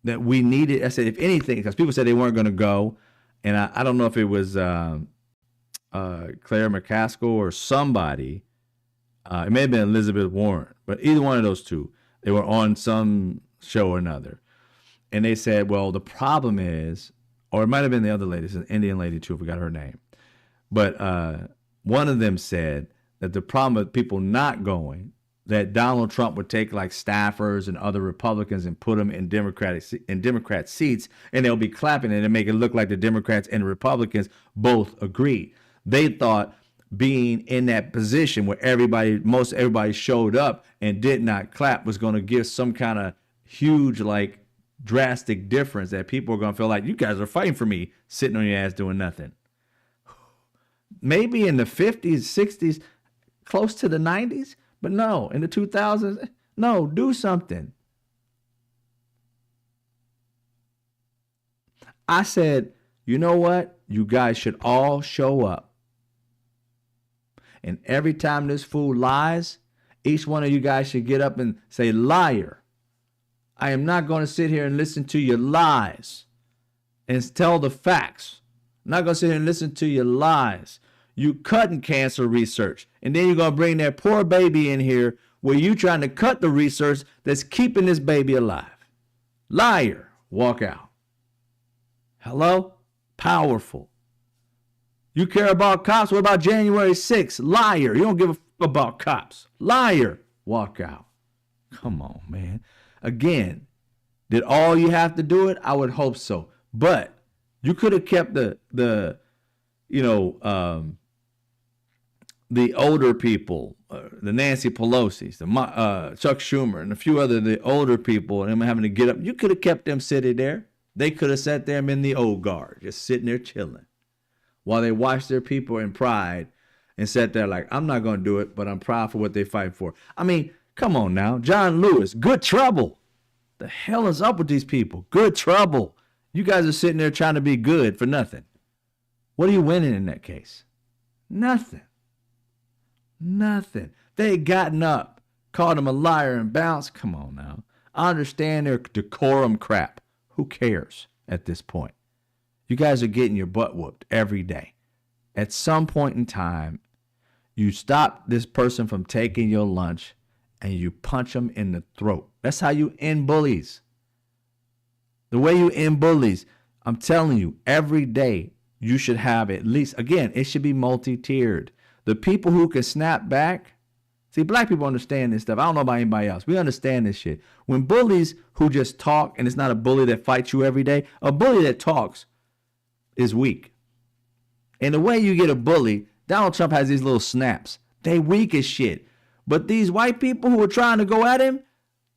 that we needed, I said, if anything, because people said they weren't going to go. And I don't know if it was Claire McCaskill or somebody. It may have been Elizabeth Warren, but either one of those two, they were on some show or another. And they said, well, the problem is, or it might have been the other lady, it's an Indian lady too, I forgot her name. But one of them said that the problem with people not going, that Donald Trump would take like staffers and other Republicans and put them in Democrat seats, and they'll be clapping it and make it look like the Democrats and the Republicans both agreed. They thought being in that position where most everybody showed up and did not clap was going to give some kind of huge, like, drastic difference that people are going to feel like, you guys are fighting for me, sitting on your ass doing nothing. Maybe in the 50s, 60s, close to the 90s, but no, in the 2000s, no, do something. I said, you know what? You guys should all show up. And every time this fool lies, each one of you guys should get up and say, liar. I am not going to sit here and listen to your lies and tell the facts. I'm not going to sit here and listen to your lies. You cutting cancer research. And then you're going to bring that poor baby in here where you trying to cut the research that's keeping this baby alive. Liar. Walk out. Hello? Powerful. You care about cops? What about January 6th? Liar. You don't give a f about cops. Liar. Walk out. Come on, man. Again, did all you have to do it? I would hope so. But you could have kept the older people, the Nancy Pelosi's, the Chuck Schumer, and a few other the older people, and them having to get up. You could have kept them sitting there. They could have sat them in the old guard, just sitting there chilling, while they watched their people in pride and sat there like, I'm not going to do it, but I'm proud for what they fight for. I mean, come on now. John Lewis, good trouble. The hell is up with these people? Good trouble. You guys are sitting there trying to be good for nothing. What are you winning in that case? Nothing. Nothing. They had gotten up, called him a liar and bounced. Come on now. I understand their decorum crap. Who cares at this point? You guys are getting your butt whooped every day. At some point in time, You stop this person from taking your lunch and you punch them in the throat. That's how you end bullies. The way you end bullies, I'm telling you, every day you should have at least, again, it should be multi-tiered. The people who can snap back, see, black people understand this stuff. I don't know about anybody else. We understand this shit. When bullies who just talk, and it's not a bully that fights you every day, a bully that talks is weak. And the way you get a bully, Donald Trump has these little snaps. They weak as shit. But these white people who are trying to go at him,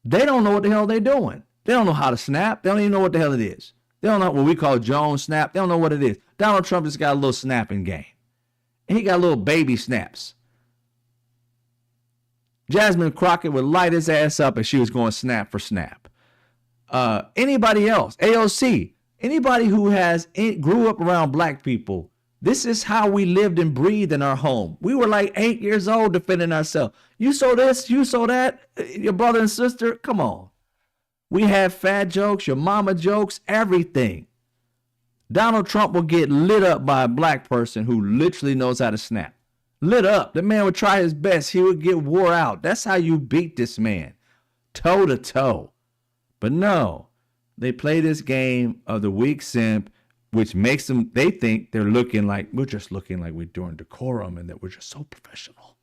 they don't know what the hell they're doing. They don't know how to snap. They don't even know what the hell it is. They don't know what we call Jones snap. They don't know what it is. Donald Trump just got a little snapping game. And he got little baby snaps. Jasmine Crockett would light his ass up if she was going snap for snap. Anybody else, AOC, anybody who grew up around black people, this is how we lived and breathed in our home. We were like 8 years old defending ourselves. You saw this, you saw that, your brother and sister, come on. We had fat jokes, your mama jokes, everything. Donald Trump will get lit up by a black person who literally knows how to snap. Lit up. The man would try his best. He would get wore out. That's how you beat this man. Toe to toe. But no, they play this game of the weak simp, which makes them, they think they're looking like, we're just looking like we're doing decorum and that we're just so professional.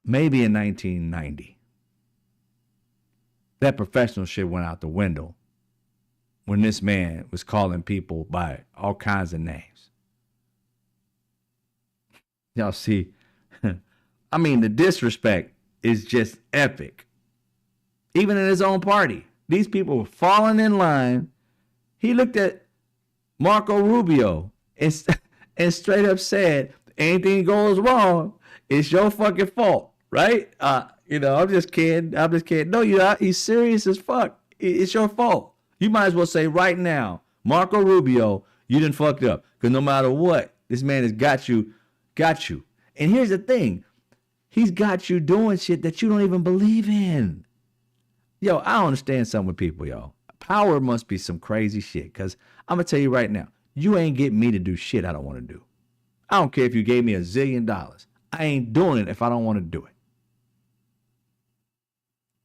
Maybe in 1990, that professional shit went out the window when this man was calling people by all kinds of names. Y'all see, I mean, the disrespect is just epic. Even in his own party, these people were falling in line. He looked at Marco Rubio and straight up said, anything goes wrong, it's your fucking fault, right? I'm just kidding. No, you're not. He's serious as fuck. It's your fault. You might as well say right now, Marco Rubio, you done fucked up. Because no matter what, this man has got you. And here's the thing. He's got you doing shit that you don't even believe in. Yo, I don't understand something with people, yo. Power must be some crazy shit. Because I'm going to tell you right now, you ain't getting me to do shit I don't want to do. I don't care if you gave me $1 zillion. I ain't doing it if I don't want to do it.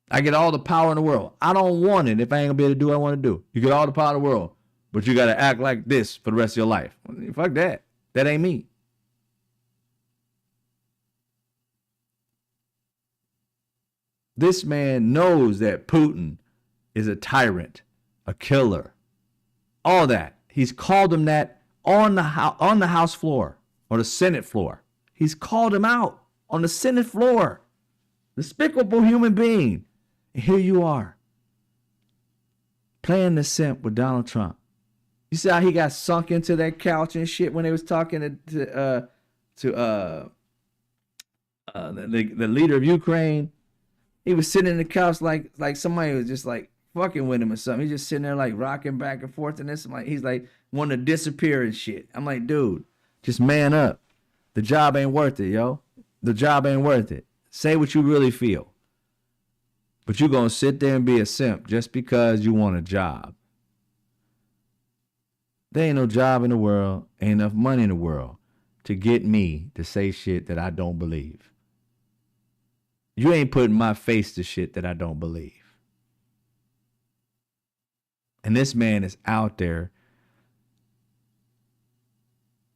I get all the power in the world. I don't want it if I ain't going to be able to do what I want to do. You get all the power in the world, but you got to act like this for the rest of your life. Fuck that. That ain't me. This man knows that Putin is a tyrant, a killer, all that. He's called him that on the House floor or the Senate floor. He's called him out on the Senate floor. Despicable human being. And here you are, playing the simp with Donald Trump. You see how he got sunk into that couch and shit when they was talking to the leader of Ukraine. He was sitting in the couch like somebody was just like fucking with him or something. He's just sitting there like rocking back and forth and this. He's like wanting to disappear and shit. I'm like, dude, just man up. The job ain't worth it, yo. The job ain't worth it. Say what you really feel. But you're going to sit there and be a simp just because you want a job. There ain't no job in the world, ain't enough money in the world to get me to say shit that I don't believe. You ain't putting my face to shit that I don't believe. And this man is out there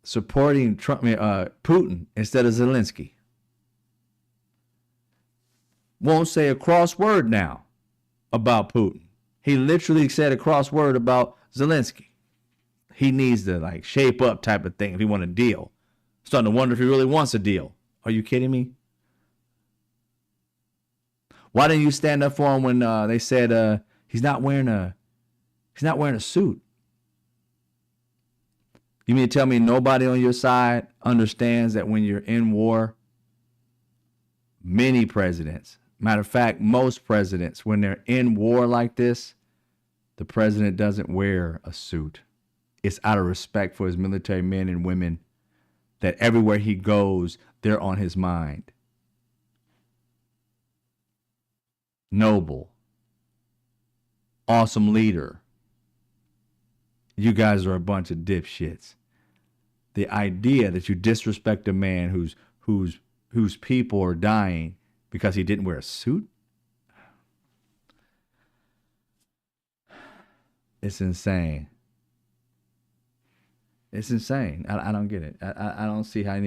supporting Putin instead of Zelensky. Won't say a cross word now about Putin. He literally said a cross word about Zelensky. He needs to like shape up type of thing if he want a deal. Starting to wonder if he really wants a deal. Are you kidding me? Why didn't you stand up for him when they said he's not wearing a suit? You mean to tell me nobody on your side understands that when you're in war, many presidents, matter of fact, most presidents, when they're in war like this, the president doesn't wear a suit. It's out of respect for his military men and women that everywhere he goes, they're on his mind. Noble. Awesome leader. You guys are a bunch of dipshits. The idea that you disrespect a man whose people are dying because he didn't wear a suit. It's insane. It's insane. I don't get it. I don't see how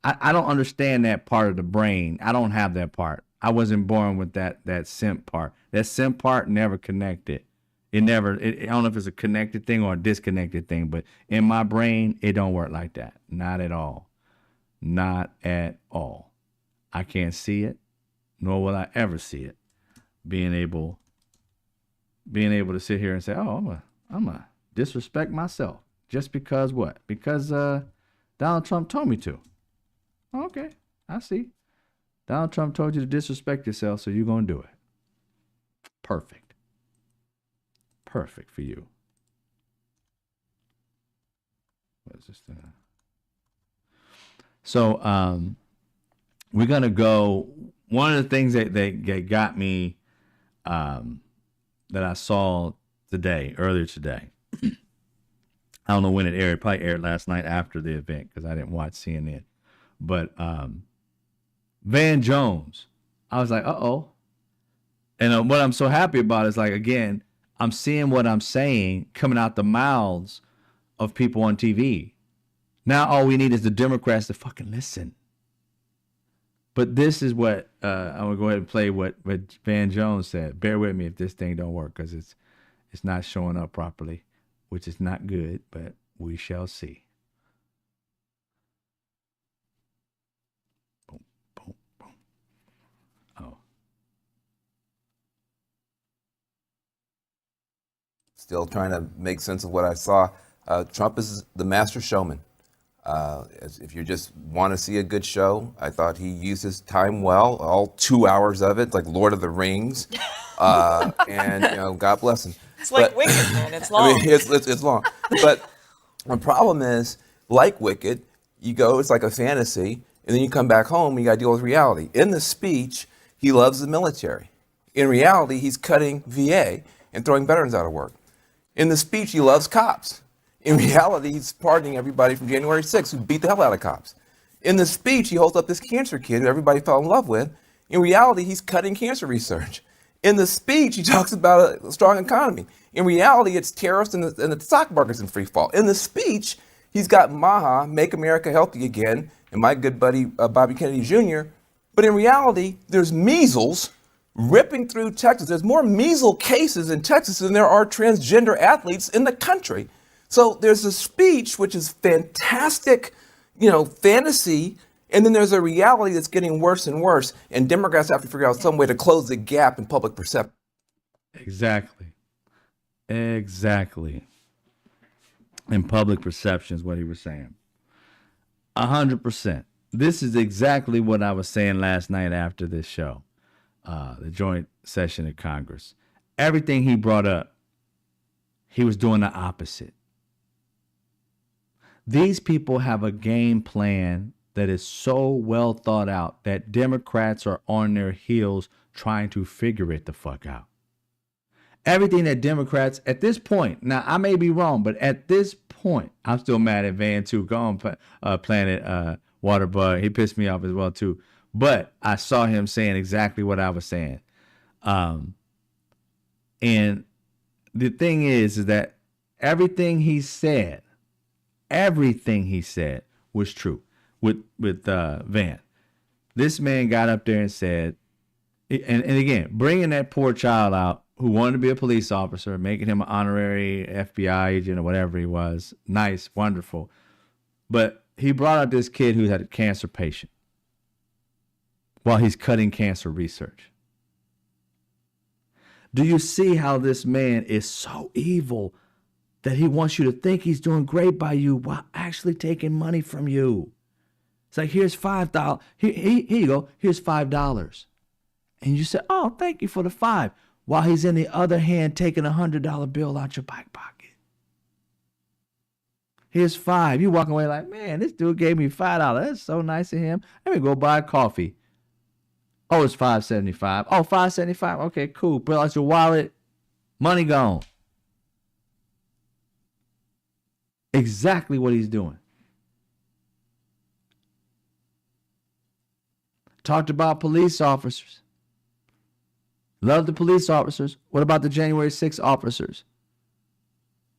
I don't understand that part of the brain. I don't have that part. I wasn't born with that simp part. That simp part never connected. I don't know if it's a connected thing or a disconnected thing, but in my brain, it don't work like that. Not at all. Not at all. I can't see it, nor will I ever see it. Being able to sit here and say, "Oh, I'm a disrespect myself just because what? Because Donald Trump told me to." Okay, I see. Donald Trump told you to disrespect yourself, so you're gonna do it. Perfect. Perfect for you. What is this thing? So we're gonna go. One of the things that got me that I saw earlier today. I don't know when it aired. It probably aired last night after the event because I didn't watch CNN. But Van Jones, I was like, uh-oh. And what I'm so happy about is, like, again, I'm seeing what I'm saying coming out the mouths of people on TV. Now all we need is the Democrats to fucking listen. But this is what I'm going to go ahead and play what Van Jones said. Bear with me if this thing don't work because it's not showing up properly, which is not good, but we shall see. Boom, boom, boom. Oh. Still trying to make sense of what I saw. Trump is the master showman. If you just want to see a good show, I thought he used his time well, all 2 hours of it, like Lord of the Rings. And God bless him. It's like Wicked, man. It's long. I mean, it's long. But the problem is, like Wicked, it's like a fantasy, and then you come back home and you got to deal with reality. In the speech, he loves the military. In reality, he's cutting VA and throwing veterans out of work. In the speech, he loves cops. In reality, he's pardoning everybody from January 6th who beat the hell out of cops. In the speech, he holds up this cancer kid who everybody fell in love with. In reality, he's cutting cancer research. In the speech, he talks about a strong economy. In reality, it's terrorists and the stock market's in free fall. In the speech, he's got MAHA, Make America Healthy Again, and my good buddy Bobby Kennedy Jr. But in reality, there's measles ripping through Texas. There's more measles cases in Texas than there are transgender athletes in the country. So there's a speech, which is fantastic, fantasy, and then there's a reality that's getting worse and worse. And Democrats have to figure out some way to close the gap in public perception. Exactly. In public perception is what he was saying. 100%. This is exactly what I was saying last night after this show, the joint session of Congress. Everything he brought up, he was doing the opposite. These people have a game plan that is so well thought out that Democrats are on their heels trying to figure it the fuck out. Everything that Democrats at this point, now I may be wrong, but at this point, I'm still mad at Van too. Go on, Planet Waterbug. He pissed me off as well too. But I saw him saying exactly what I was saying. And the thing is that everything he said was true with Van. This man got up there and said, and again, bringing that poor child out who wanted to be a police officer, making him an honorary FBI agent or whatever he was. Nice, wonderful. But he brought out this kid who had a cancer patient while he's cutting cancer research. Do you see how this man is so evil that he wants you to think he's doing great by you while actually taking money from you? It's like, here's $5. Here you go. Here's $5. And you say, oh, thank you for the $5. While he's in the other hand taking $100 bill out your back pocket. Here's $5. You walking away like, man, this dude gave me $5. That's so nice of him. Let me go buy a coffee. Oh, it's $5.75. Oh, $5.75. Okay, cool. Bill out your wallet. Money gone. Exactly what he's doing. talked about police officers. Love the police officers. What about the January 6th officers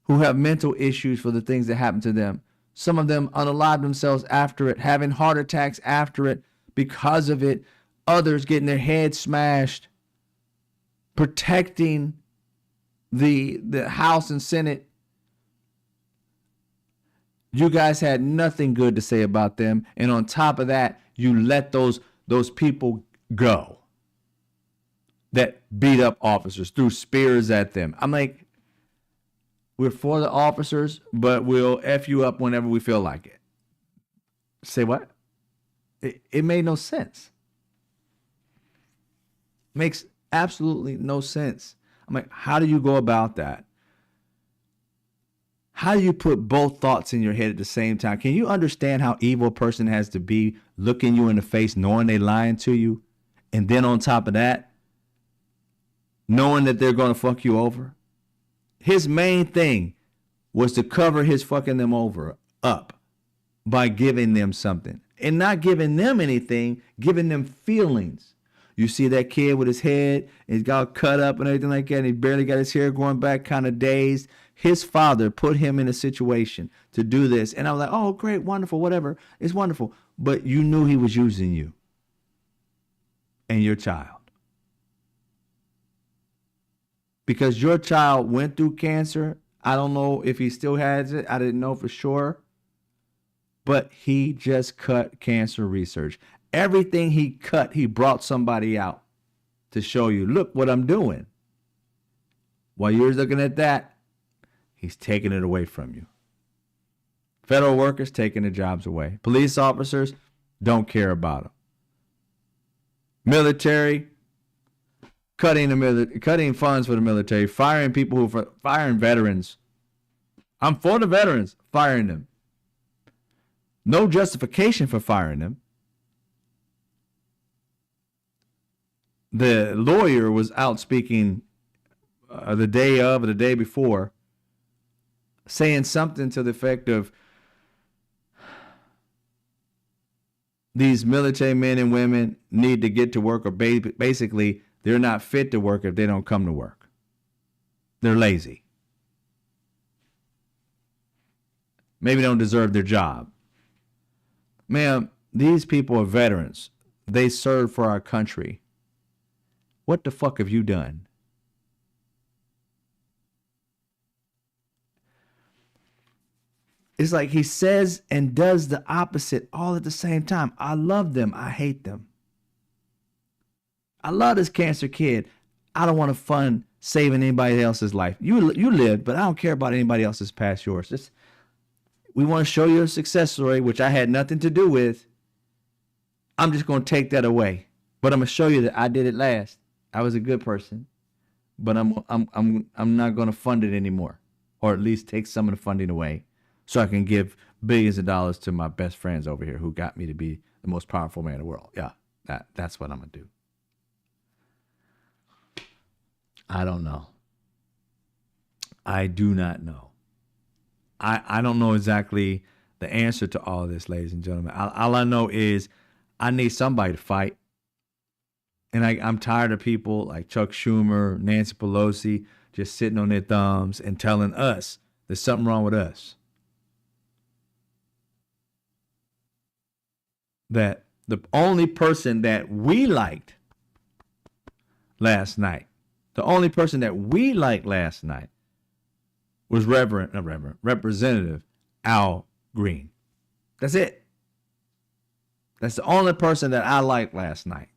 who have mental issues for the things that happened to them? Some of them unalived themselves after it, having heart attacks after it because of it. Others getting their heads smashed, protecting the House and Senate. You guys had nothing good to say about them. And on top of that, you let those people go that beat up officers, threw spears at them. I'm like, we're for the officers, but we'll F you up whenever we feel like it. Say what? It made no sense. Makes absolutely no sense. I'm like, how do you go about that? How do you put both thoughts in your head at the same time? Can you understand how evil a person has to be looking you in the face, knowing they lying to you? And then on top of that, knowing that they're going to fuck you over? His main thing was to cover his fucking them over up by giving them something. And not giving them anything, giving them feelings. You see that kid with his head, he's got cut up and everything like that, and he barely got his hair growing back, kind of dazed. His father put him in a situation to do this. And I was like, oh, great, wonderful, whatever. It's wonderful. But you knew he was using you and your child. Because your child went through cancer. I don't know if he still has it. I didn't know for sure. But he just cut cancer research. Everything he cut, he brought somebody out to show you, look what I'm doing. While you're looking at that, he's taking it away from you. Federal workers taking the jobs away. Police officers don't care about them. Military, cutting funds for the military, firing veterans. I'm for the veterans, firing them. No justification for firing them. The lawyer was out speaking the day of or the day before, saying something to the effect of these military men and women need to get to work, or basically they're not fit to work if they don't come to work. They're lazy. Maybe don't deserve their job. Ma'am, these people are veterans. They served for our country. What the fuck have you done? It's like he says and does the opposite all at the same time. I love them. I hate them. I love this cancer kid. I don't want to fund saving anybody else's life. You lived, but I don't care about anybody else's past yours. We want to show you a success story, which I had nothing to do with. I'm just going to take that away. But I'm going to show you that I did it last. I was a good person. But I'm not going to fund it anymore. Or at least take some of the funding away so I can give billions of dollars to my best friends over here who got me to be the most powerful man in the world. Yeah, that's what I'm going to do. I don't know. I do not know. I don't know exactly the answer to all of this, ladies and gentlemen. All I know is I need somebody to fight. And I'm tired of people like Chuck Schumer, Nancy Pelosi, just sitting on their thumbs and telling us there's something wrong with us. That the only person that we liked last night, was Representative Al Green. That's it. That's the only person that I liked last night.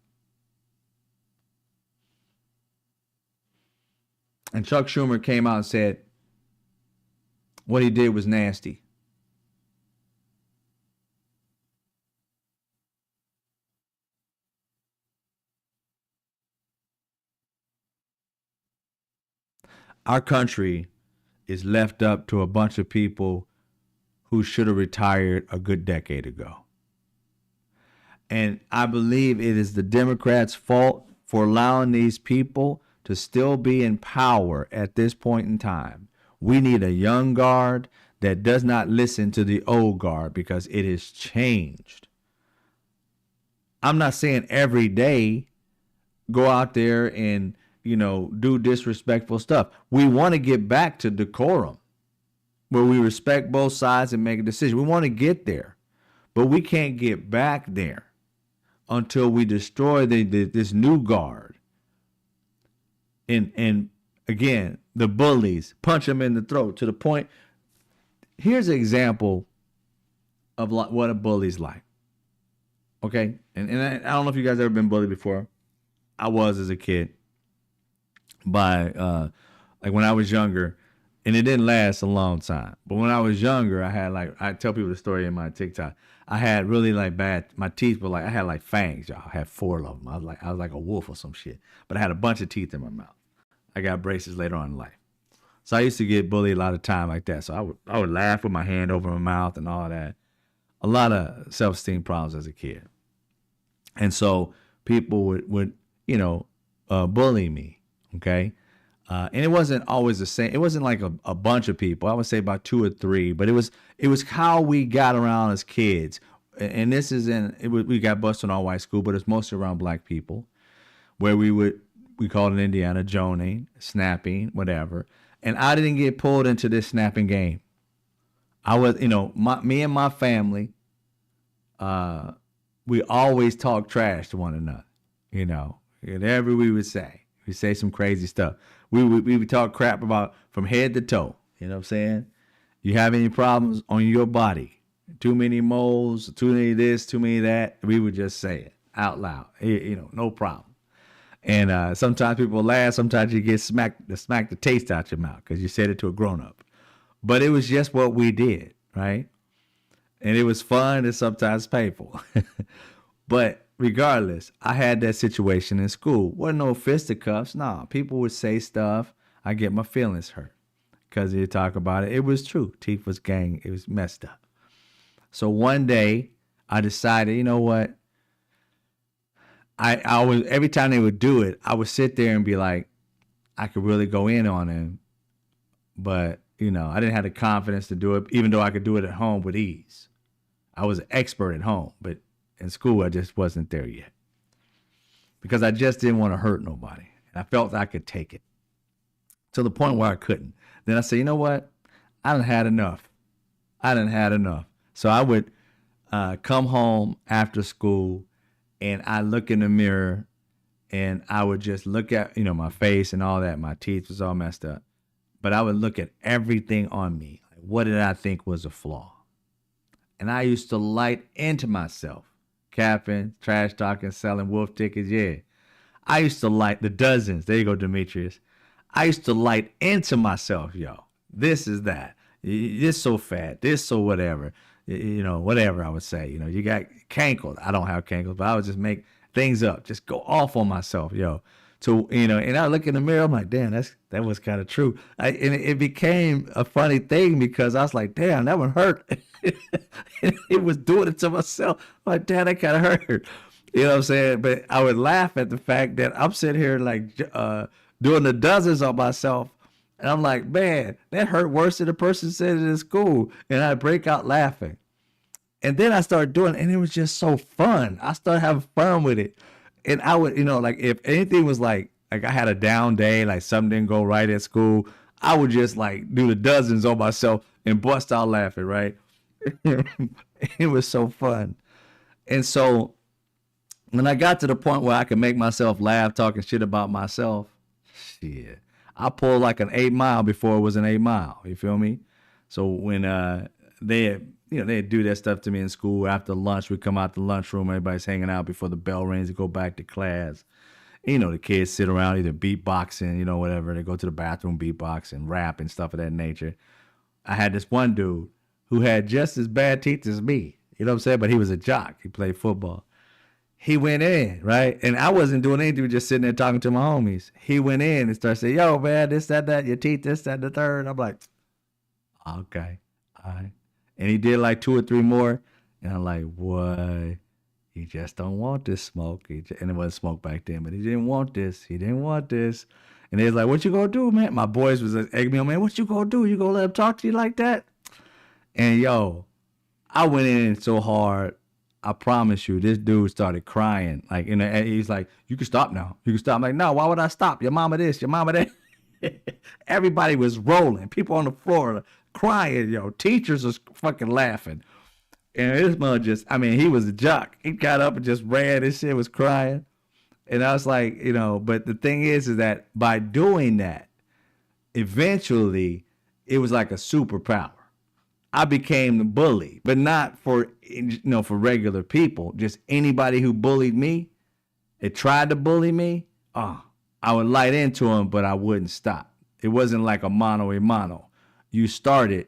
And Chuck Schumer came out and said what he did was nasty. Our country is left up to a bunch of people who should have retired a good decade ago. And I believe it is the Democrats' fault for allowing these people to still be in power at this point in time. We need a young guard that does not listen to the old guard because it has changed. I'm not saying every day go out there and, do disrespectful stuff. We want to get back to decorum where we respect both sides and make a decision. We want to get there, but we can't get back there until we destroy this new guard. And again, the bullies, punch them in the throat to the point. Here's an example of what a bully's like. Okay, and I don't know if you guys ever been bullied before. I was as a kid by like when I was younger, and it didn't last a long time. But when I was younger, I tell people the story in my TikTok. I had really my teeth were like, I had like fangs, y'all. I had 4 of them. I was like a wolf or some shit. But I had a bunch of teeth in my mouth. I got braces later on in life. So I used to get bullied a lot of time like that. So I would laugh with my hand over my mouth and all that. A lot of self-esteem problems as a kid. And so people would bully me, okay? And it wasn't always the same. It wasn't like a bunch of people. I would say about 2 or 3, but it was how we got around as kids. And this is we got bused in all white school, but it's mostly around black people, where we called it Indiana joning, snapping, whatever. And I didn't get pulled into this snapping game. I was, me and my family, we always talk trash to one another, whatever we would say. We say some crazy stuff. We would talk crap about from head to toe. You know what I'm saying? You have any problems on your body? Too many moles, too many this, too many that. We would just say it out loud. No problem. And sometimes people laugh. Sometimes you get smacked the taste out your mouth because you said it to a grown up. But it was just what we did, right? And it was fun and sometimes painful. But regardless, I had that situation in school. Wasn't no fisticuffs. Nah, people would say stuff. I get my feelings hurt because you talk about it. It was true. Teeth was gang. It was messed up. So one day I decided, you know what? I was, every time they would do it, I would sit there and be like, I could really go in on him. But, I didn't have the confidence to do it, even though I could do it at home with ease. I was an expert at home, but in school, I just wasn't there yet. Because I just didn't want to hurt nobody. And I felt I could take it to the point where I couldn't. Then I said, you know what? I done had enough. So I would come home after school and I look in the mirror and I would just look at, my face and all that. My teeth was all messed up. But I would look at everything on me. Like, what did I think was a flaw? And I used to light into myself. Capping, trash talking, selling wolf tickets, yeah. I used to light the dozens. There you go, Demetrius. I used to light into myself, yo. This is that. This so fat. This so whatever. Whatever I would say. You got cankles. I don't have cankles, but I would just make things up. Just go off on myself, yo. So, and I look in the mirror, I'm like, damn, that was kind of true. And it became a funny thing because I was like, damn, that one hurt. It was doing it to myself. I'm like, damn, that kind of hurt. You know what I'm saying? But I would laugh at the fact that I'm sitting here like doing the dozens on myself. And I'm like, man, that hurt worse than the person said it in school. And I break out laughing. And then I started doing it, and it was just so fun. I started having fun with it. And I would, like if anything was like I had a down day, like something didn't go right at school, I would just like do the dozens on myself and bust out laughing, right? It was so fun. And so when I got to the point where I could make myself laugh talking shit about myself, shit, I pulled like an 8 mile before it was an 8 mile. You feel me? So when they'd do that stuff to me in school after lunch, we'd come out the lunchroom, everybody's hanging out before the bell rings to go back to class. The kids sit around either beatboxing, whatever. They go to the bathroom, beatbox and rap and stuff of that nature. I had this one dude who had just as bad teeth as me. You know what I'm saying? But he was a jock. He played football. He went in, right? And I wasn't doing anything, just sitting there talking to my homies. He went in and started saying, yo, man, this, that, your teeth, this, that, the third. I'm like, okay, all right. And he did like 2 or 3 more. And I'm like, what? He just don't want this smoke. And it wasn't smoke back then, but he didn't want this. He didn't want this. And they was like, what you gonna do, man? My boys was egging me on, man, what you gonna do? You gonna let him talk to you like that? And yo, I went in so hard. I promise you, this dude started crying. Like, and he's like, you can stop now. You can stop. I'm like, no, why would I stop? Your mama this, your mama that. Everybody was rolling. People on the floor crying, Teachers was fucking laughing. And this mother he was a jock. He got up and just ran. This shit was crying. And I was like, but the thing is that by doing that, eventually it was like a superpower. I became the bully, but not for regular people. Just anybody who bullied me, it tried to bully me. I would light into him, but I wouldn't stop. It wasn't like a mano a mano. You started,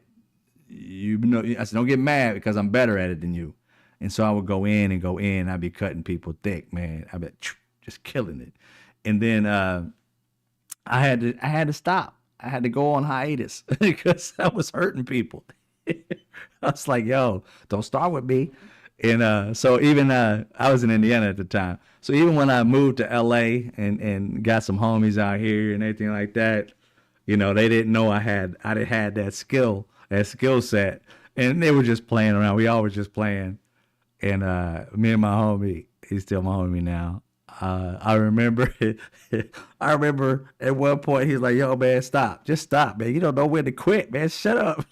I said, don't get mad because I'm better at it than you. And so I would go in and go in. I'd be cutting people thick, man. I'd be just killing it. And then I had to stop. I had to go on hiatus because I was hurting people. I was like, yo, don't start with me. And so even I was in Indiana at the time. So even when I moved to LA and got some homies out here and everything like that, they didn't know I had that skill set. And they were just playing around. We all were just playing. And me and my homie, he's still my homie now. I remember at one point he's like, yo, man, stop. Just stop, man. You don't know when to quit, man. Shut up.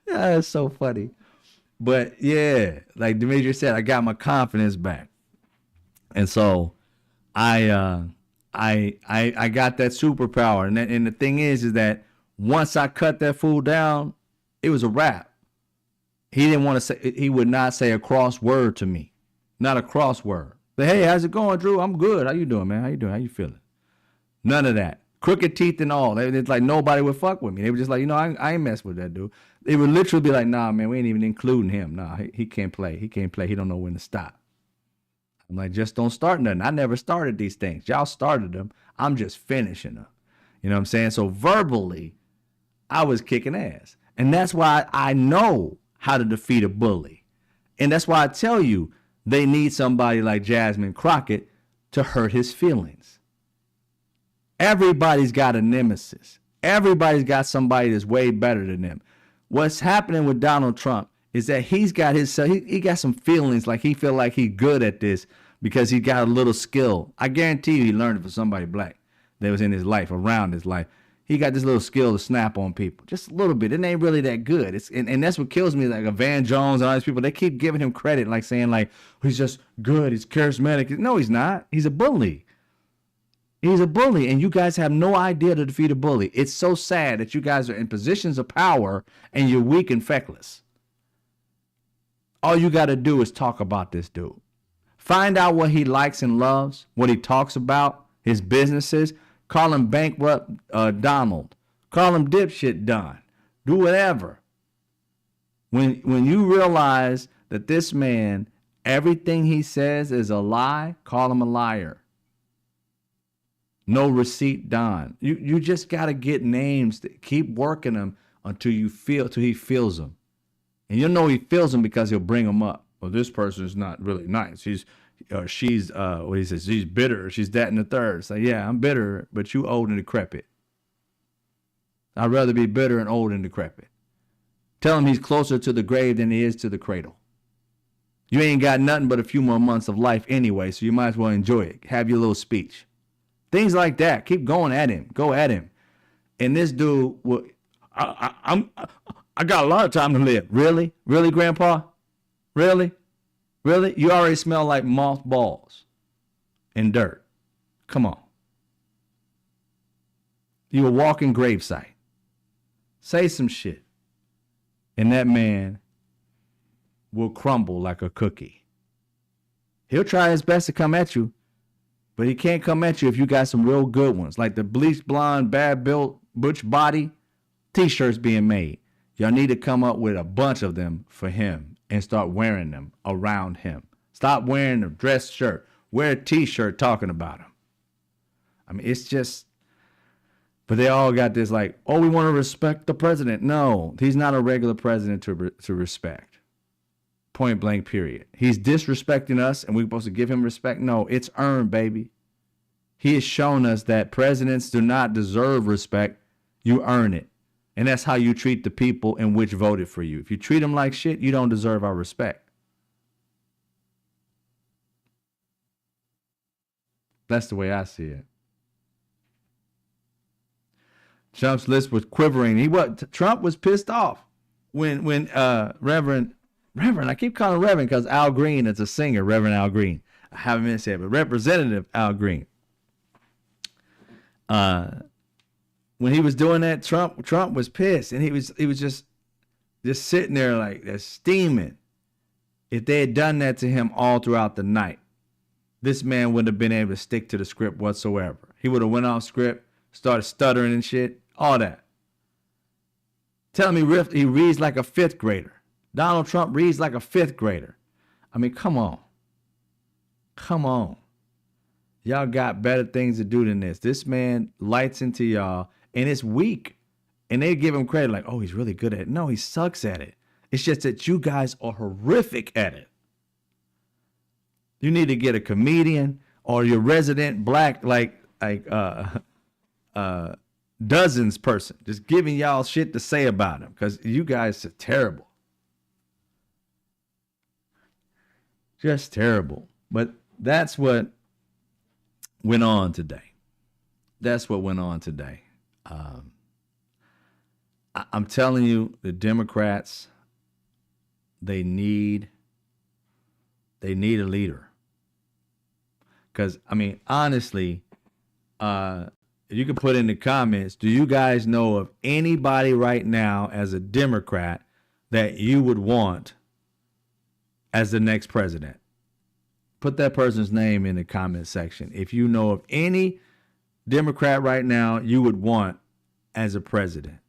Yeah, it's so funny. But yeah, like Demetrius said, I got my confidence back. And so I got that superpower. And the thing is that once I cut that fool down, it was a wrap. He would not say a cross word to me. Not a cross word. But hey, how's it going, Drew? I'm good. How you doing, man? How you doing? How you feeling? None of that. Crooked teeth and all. It's like nobody would fuck with me. They were just like, I ain't mess with that dude. They would literally be like, nah, man, we ain't even including him. Nah, he can't play. He can't play. He don't know when to stop. I'm like, just don't start nothing. I never started these things. Y'all started them. I'm just finishing them. You know what I'm saying? So verbally, I was kicking ass. And that's why I know how to defeat a bully. And that's why I tell you, they need somebody like Jasmine Crockett to hurt his feelings. Everybody's got a nemesis. Everybody's got somebody that's way better than them. What's happening with Donald Trump is that he got some feelings like he feel like he's good at this because he got a little skill. I guarantee you he learned it from somebody black that was in his life, around his life. He got this little skill to snap on people, just a little bit. It ain't really that good. And that's what kills me. Like a Van Jones and all these people, they keep giving him credit, like saying like he's just good, he's charismatic. No, he's not. He's a bully. He's a bully, and you guys have no idea to defeat a bully. It's so sad that you guys are in positions of power and you're weak and feckless. All you got to do is talk about this dude. Find out what he likes and loves, what he talks about, his businesses. Call him bankrupt Donald. Call him dipshit Don. Do whatever. When you realize that this man, everything he says is a lie, call him a liar. No receipt Don. You just got to get names. Keep working them until he feels them. And you'll know he feels them because he'll bring them up. Well, this person is not really nice. She's what he says, she's bitter. She's that and the third. So yeah, I'm bitter, but you old and decrepit. I'd rather be bitter and old and decrepit. Tell him he's closer to the grave than he is to the cradle. You ain't got nothing but a few more months of life anyway, so you might as well enjoy it. Have your little speech. Things like that. Keep going at him. Go at him. And this dude, I got a lot of time to live. Really? Really, Grandpa? Really? Really? You already smell like mothballs and dirt. Come on. You a walking gravesite. Say some shit. And that man will crumble like a cookie. He'll try his best to come at you, but he can't come at you if you got some real good ones. Like the bleached blonde, bad built, butch body t-shirts being made. Y'all need to come up with a bunch of them for him and start wearing them around him. Stop wearing a dress shirt. Wear a t-shirt talking about him. I mean, it's just, but they all got this like, oh, we want to respect the president. No, he's not a regular president to respect. Point blank, period. He's disrespecting us and we're supposed to give him respect. No, it's earned, baby. He has shown us that presidents do not deserve respect. You earn it. And that's how you treat the people in which voted for you. If you treat them like shit, you don't deserve our respect. That's the way I see it. Trump's list was quivering. Trump was pissed off when Reverend, I keep calling him Reverend because Al Green is a singer, Reverend Al Green. I haven't been said, but Representative Al Green. When he was doing that, Trump was pissed, and he was just sitting there like that, steaming. If they had done that to him all throughout the night, this man wouldn't have been able to stick to the script whatsoever. He would have went off script, started stuttering and shit, all that. Telling me he reads like a fifth grader. Donald Trump reads like a fifth grader. I mean, come on. Come on. Y'all got better things to do than this. This man lights into y'all, and it's weak. And they give him credit like, oh, he's really good at it. No, he sucks at it. It's just that you guys are horrific at it. You need to get a comedian or your resident black, dozens person, just giving y'all shit to say about him, because you guys are terrible. Just terrible. But that's what went on today. That's what went on today. I'm telling you, the Democrats, they need a leader. Because, I mean, honestly, you can put in the comments, do you guys know of anybody right now as a Democrat that you would want as the next president? Put that person's name in the comment section. If you know of any Democrat right now you would want as a president.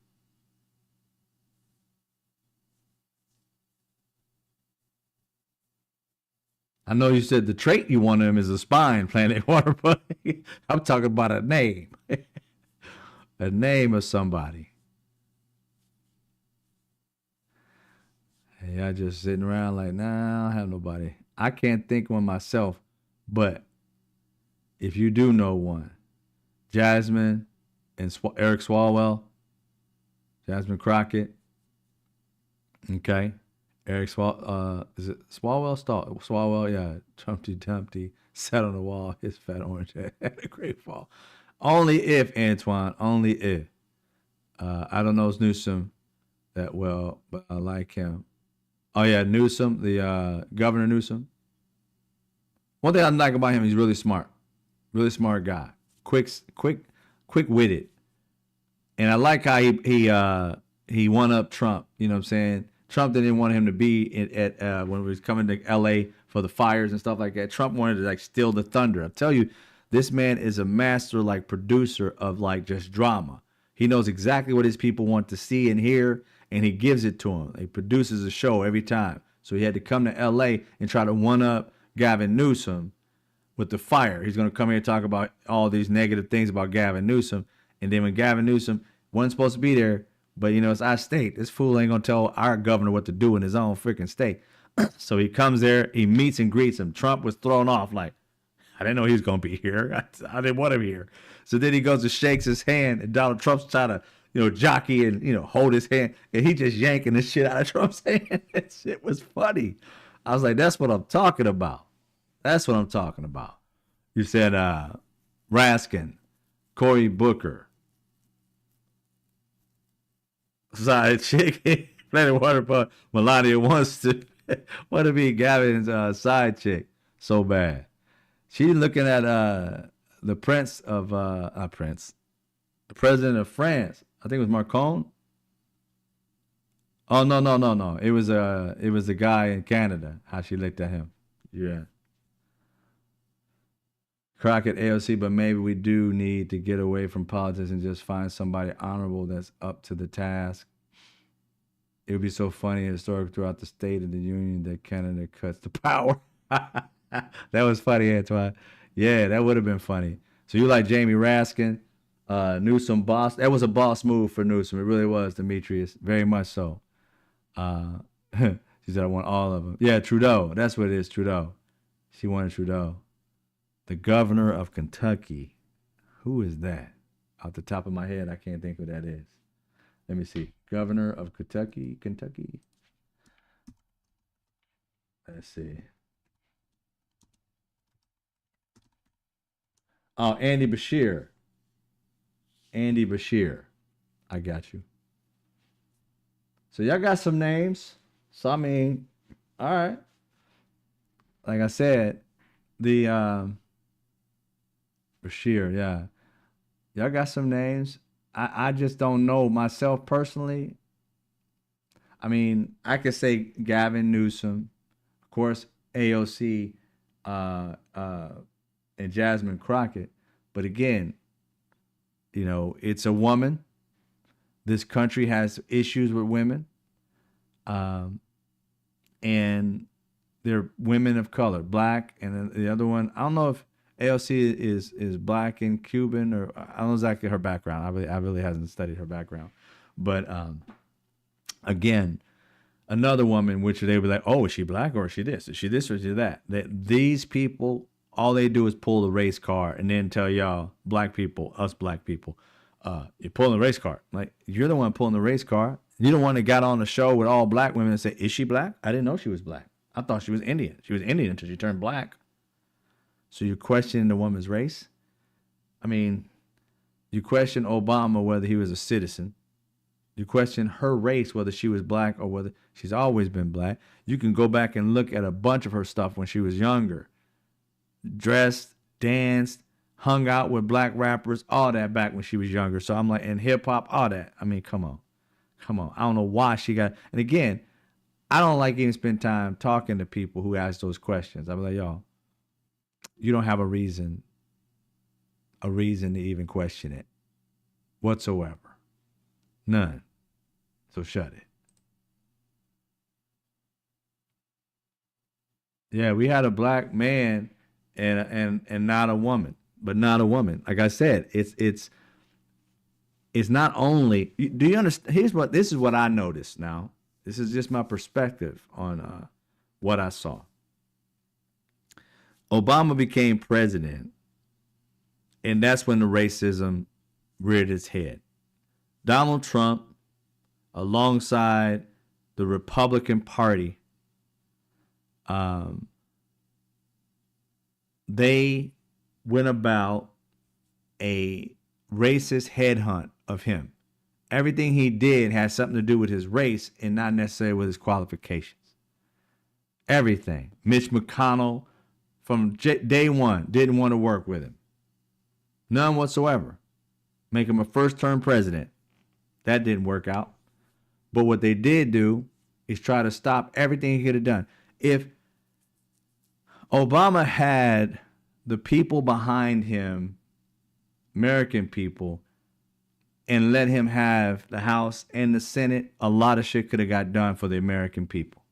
I know you said the trait you want him is a spine, Planet Water, but I'm talking about a name. A name of somebody. Hey, I just sitting around like, nah, I don't have nobody. I can't think one myself, but if you do know one, Jasmine and Eric Swalwell, Jasmine Crockett, okay. Eric is it Swalwell? Swalwell, yeah. Trumpty Dumpty sat on the wall. His fat orange head had a great fall. Only if, Antoine, only if. I don't know Newsom that well, but I like him. Oh yeah, Newsom, the Governor Newsom. One thing I like about him, he's really smart guy, quick-witted, and I like how he won up Trump. You know what I'm saying? Trump didn't want him to be at when he was coming to L.A. for the fires and stuff like that. Trump wanted to like steal the thunder. I tell you, this man is a master like producer of like just drama. He knows exactly what his people want to see and hear, and he gives it to them. He produces a show every time. So he had to come to L.A. and try to one up Gavin Newsom with the fire. He's going to come here and talk about all these negative things about Gavin Newsom, and then when Gavin Newsom wasn't supposed to be there. But, you know, it's our state. This fool ain't going to tell our governor what to do in his own freaking state. So he comes there, he meets and greets him. Trump was thrown off like, I didn't know he was going to be here. I didn't want him here. So then he goes and shakes his hand, and Donald Trump's trying to, you know, jockey and, you know, hold his hand. And he just yanking the shit out of Trump's hand. That shit was funny. I was like, that's what I'm talking about. That's what I'm talking about. You said Raskin, Cory Booker, side chick, Planet Water, but Melania wants to be Gavin's side chick so bad. She's looking at the prince of the president of France. I think it was Macron. Oh no. It was the guy in Canada. How she looked at him. Yeah. Crockett AOC, but maybe we do need to get away from politics and just find somebody honorable that's up to the task. It would be so funny and historic throughout the state of the union that Canada cuts the power. That was funny, Antoine. Yeah, that would have been funny. So you like Jamie Raskin, Newsom boss. That was a boss move for Newsom. It really was, Demetrius. Very much so. She said, I want all of them. Yeah, Trudeau. That's what it is, Trudeau. She wanted Trudeau. The governor of Kentucky. Who is that? Off the top of my head, I can't think who that is. Let me see. Governor of Kentucky. Let's see. Oh, Andy Bashir. Andy Bashir. I got you. So y'all got some names. So I mean, all right. Like I said, the Bashir, yeah. Y'all got some names. I just don't know myself personally. I mean, I could say Gavin Newsom, of course, AOC, uh, uh, and Jasmine Crockett. But again, you know, it's a woman. This country has issues with women, and they're women of color, black, and then the other one, I don't know if AOC is black and Cuban, or I don't know exactly her background. I really hasn't studied her background, but again, another woman, which they were like, oh, is she black or is she this? Is she this or is she that? These people, all they do is pull the race card and then tell y'all, black people, us black people, you're pulling the race card. Like, you're the one pulling the race card. You're the one that got on the show with all black women and said, is she black? I didn't know she was black. I thought she was Indian. She was Indian until she turned black. So you're questioning the woman's race? I mean, you question Obama whether he was a citizen. You question her race, whether she was black or whether she's always been black. You can go back and look at a bunch of her stuff when she was younger. Dressed, danced, hung out with black rappers, all that back when she was younger. So I'm like, and hip hop, all that. I mean, come on. Come on. I don't know why she got, and again, I don't like even spend time talking to people who ask those questions. I'm like, y'all, you don't have a reason to even question it whatsoever. None. So shut it. Yeah, we had a black man and not a woman, but not a woman. Like I said, it's not only. Do you understand? This is what I noticed now. This is just my perspective on what I saw. Obama became president, and that's when the racism reared its head. Donald Trump, alongside the Republican Party, they went about a racist headhunt of him. Everything he did had something to do with his race and not necessarily with his qualifications. Everything. Mitch McConnell, from day one, didn't want to work with him. None whatsoever. Make him a first-term president. That didn't work out. But what they did do is try to stop everything he could have done. If Obama had the people behind him, American people, and let him have the House and the Senate, a lot of shit could have got done for the American people.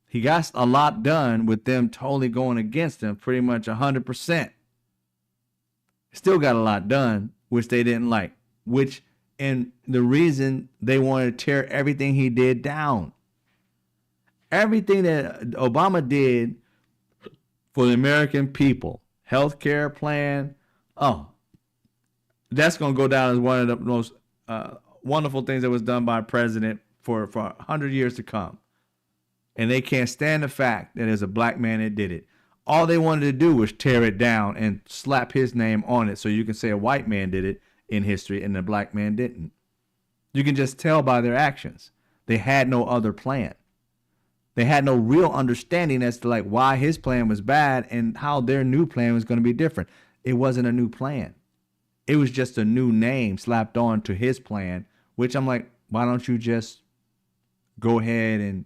He got a lot done with them totally going against him, pretty much 100%. Still got a lot done, which they didn't like, and the reason they wanted to tear everything he did down. Everything that Obama did for the American people, healthcare plan, that's going to go down as one of the most wonderful things that was done by a president for 100 years to come. And they can't stand the fact that there's a black man that did it. All they wanted to do was tear it down and slap his name on it so you can say a white man did it in history and the black man didn't. You can just tell by their actions. They had no other plan. They had no real understanding as to like why his plan was bad and how their new plan was going to be different. It wasn't a new plan. It was just a new name slapped on to his plan, which I'm like, why don't you just go ahead and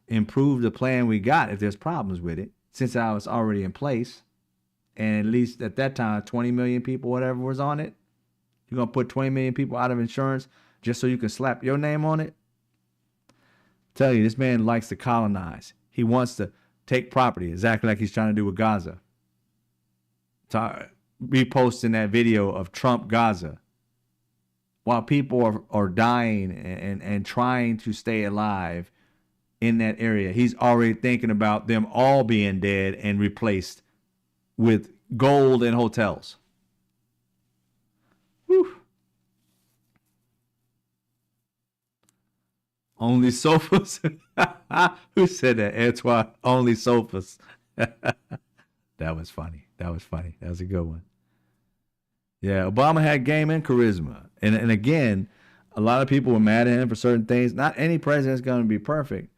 improve the plan we got if there's problems with it, since I was already in place. And at least at that time, 20 million people, whatever was on it. You're going to put 20 million people out of insurance just so you can slap your name on it? Tell you, this man likes to colonize. He wants to take property, exactly like he's trying to do with Gaza. Reposting that video of Trump Gaza. While people are dying and trying to stay alive in that area, he's already thinking about them all being dead and replaced with gold and hotels. Whew. Only sofas? Who said that, Antoine? Only sofas. That was funny. That was funny. That was a good one. Yeah, Obama had game and charisma. And again, a lot of people were mad at him for certain things. Not any president's going to be perfect.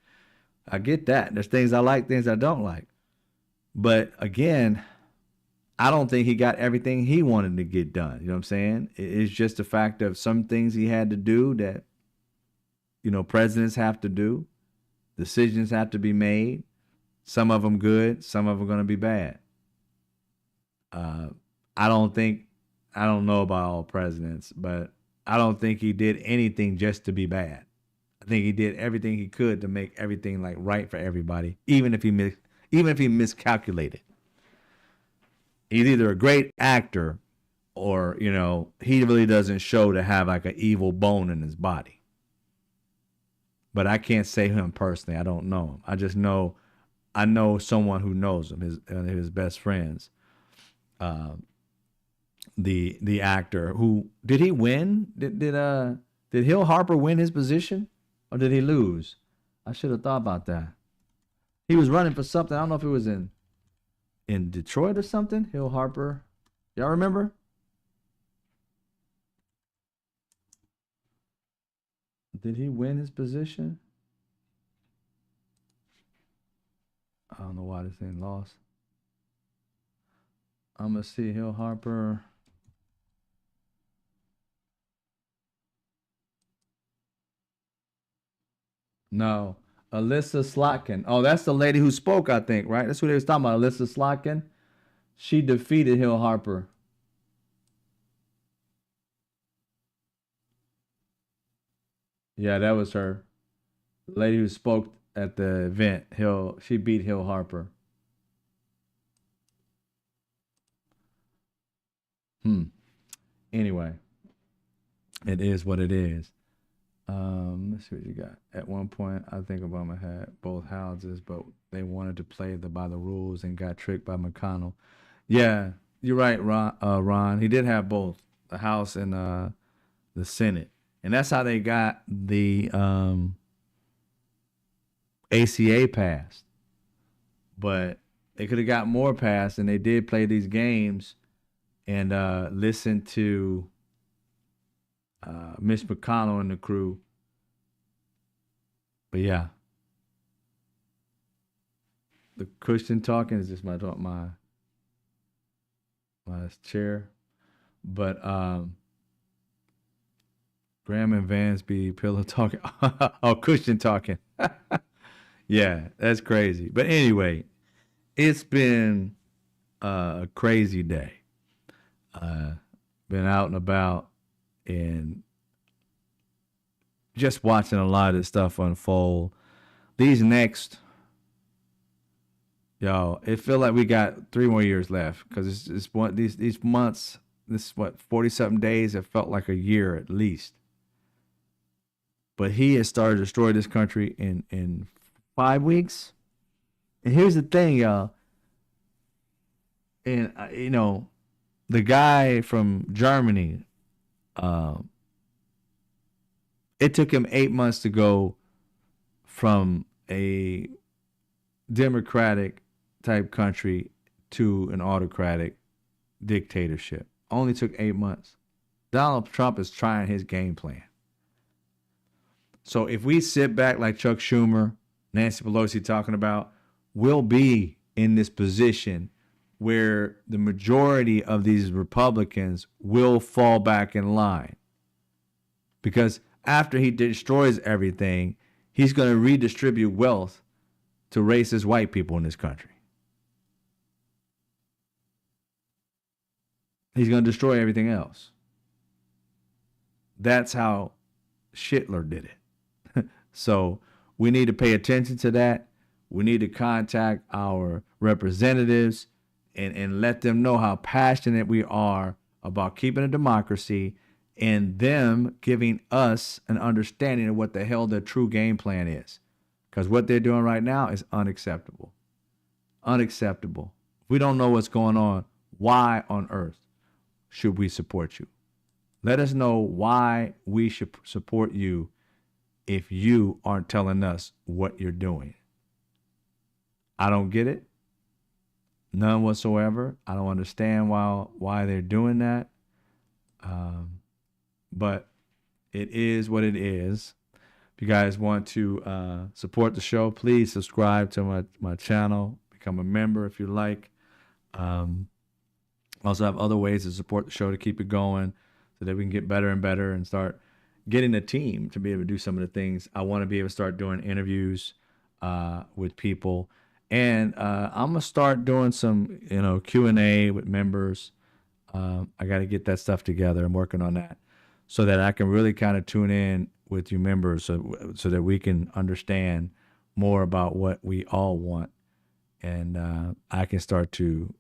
I get that. There's things I like, things I don't like. But again, I don't think he got everything he wanted to get done. You know what I'm saying? It's just a fact of some things he had to do that, presidents have to do. Decisions have to be made. Some of them good, some of them going to be bad. I don't know about all presidents, but I don't think he did anything just to be bad. I think he did everything he could to make everything like right for everybody, even if he miscalculated. He's either a great actor or, he really doesn't show to have like an evil bone in his body. But I can't say him personally. I don't know him. I just know I know someone who knows him, his best friends. The actor who did he win? Did Hill Harper win his position or did he lose? I should have thought about that. He was running for something. I don't know if it was in Detroit or something. Hill Harper. Y'all remember? Did he win his position? I don't know why this thing lost. I'm going to see Hill Harper. No. Alyssa Slotkin. Oh, that's the lady who spoke, I think, right? That's who they was talking about, Alyssa Slotkin. She defeated Hill Harper. Yeah, that was her. The lady who spoke at the event. She beat Hill Harper. Anyway, it is what it is. Let's see what you got. At one point, I think Obama had both houses, but they wanted to play by the rules and got tricked by McConnell. Yeah, you're right, Ron. He did have both the House and the Senate, and that's how they got the ACA passed. But they could have got more passed, and they did play these games and listen to Mitch McConnell and the crew. But yeah, the Christian talking is just my chair. But Graham and Vance be pillow talking. Oh, Christian talking. Yeah, that's crazy. But anyway, it's been a crazy day. Been out and about and just watching a lot of this stuff unfold. These next, y'all, it feel like we got 3 more years left because these months, 40-something days have felt like a year at least. But he has started to destroy this country in 5 weeks. And here's the thing, y'all. And, the guy from Germany, it took him 8 months to go from a democratic type country to an autocratic dictatorship. Only took 8 months. Donald Trump is trying his game plan. So if we sit back like Chuck Schumer, Nancy Pelosi talking about, we'll be in this position where the majority of these Republicans will fall back in line. Because after he destroys everything, he's going to redistribute wealth to racist white people in this country. He's going to destroy everything else. That's how Hitler did it. So we need to pay attention to that. We need to contact our representatives and let them know how passionate we are about keeping a democracy and them giving us an understanding of what the hell their true game plan is. Because what they're doing right now is unacceptable. Unacceptable. If we don't know what's going on, why on earth should we support you? Let us know why we should support you if you aren't telling us what you're doing. I don't get it. None whatsoever. I don't understand why they're doing that. But it is what it is. If you guys want to support the show, please subscribe to my channel. Become a member if you like. Also have other ways to support the show to keep it going so that we can get better and better and start getting a team to be able to do some of the things. I want to be able to start doing interviews with people. And I'm going to start doing some, Q&A with members. I got to get that stuff together. I'm working on that so that I can really kind of tune in with you members so that we can understand more about what we all want. And I can start to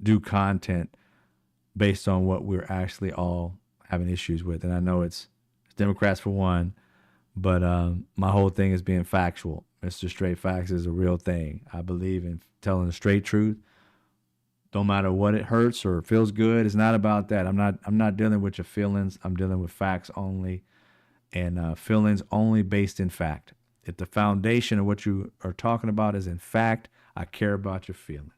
do content based on what we're actually all having issues with. And I know it's Democrats for one, but my whole thing is being factual. Mr. Straight Facts is a real thing. I believe in telling the straight truth. Don't matter what it hurts or feels good. It's not about that. I'm not dealing with your feelings. I'm dealing with facts only, and feelings only based in fact. If the foundation of what you are talking about is in fact, I care about your feelings.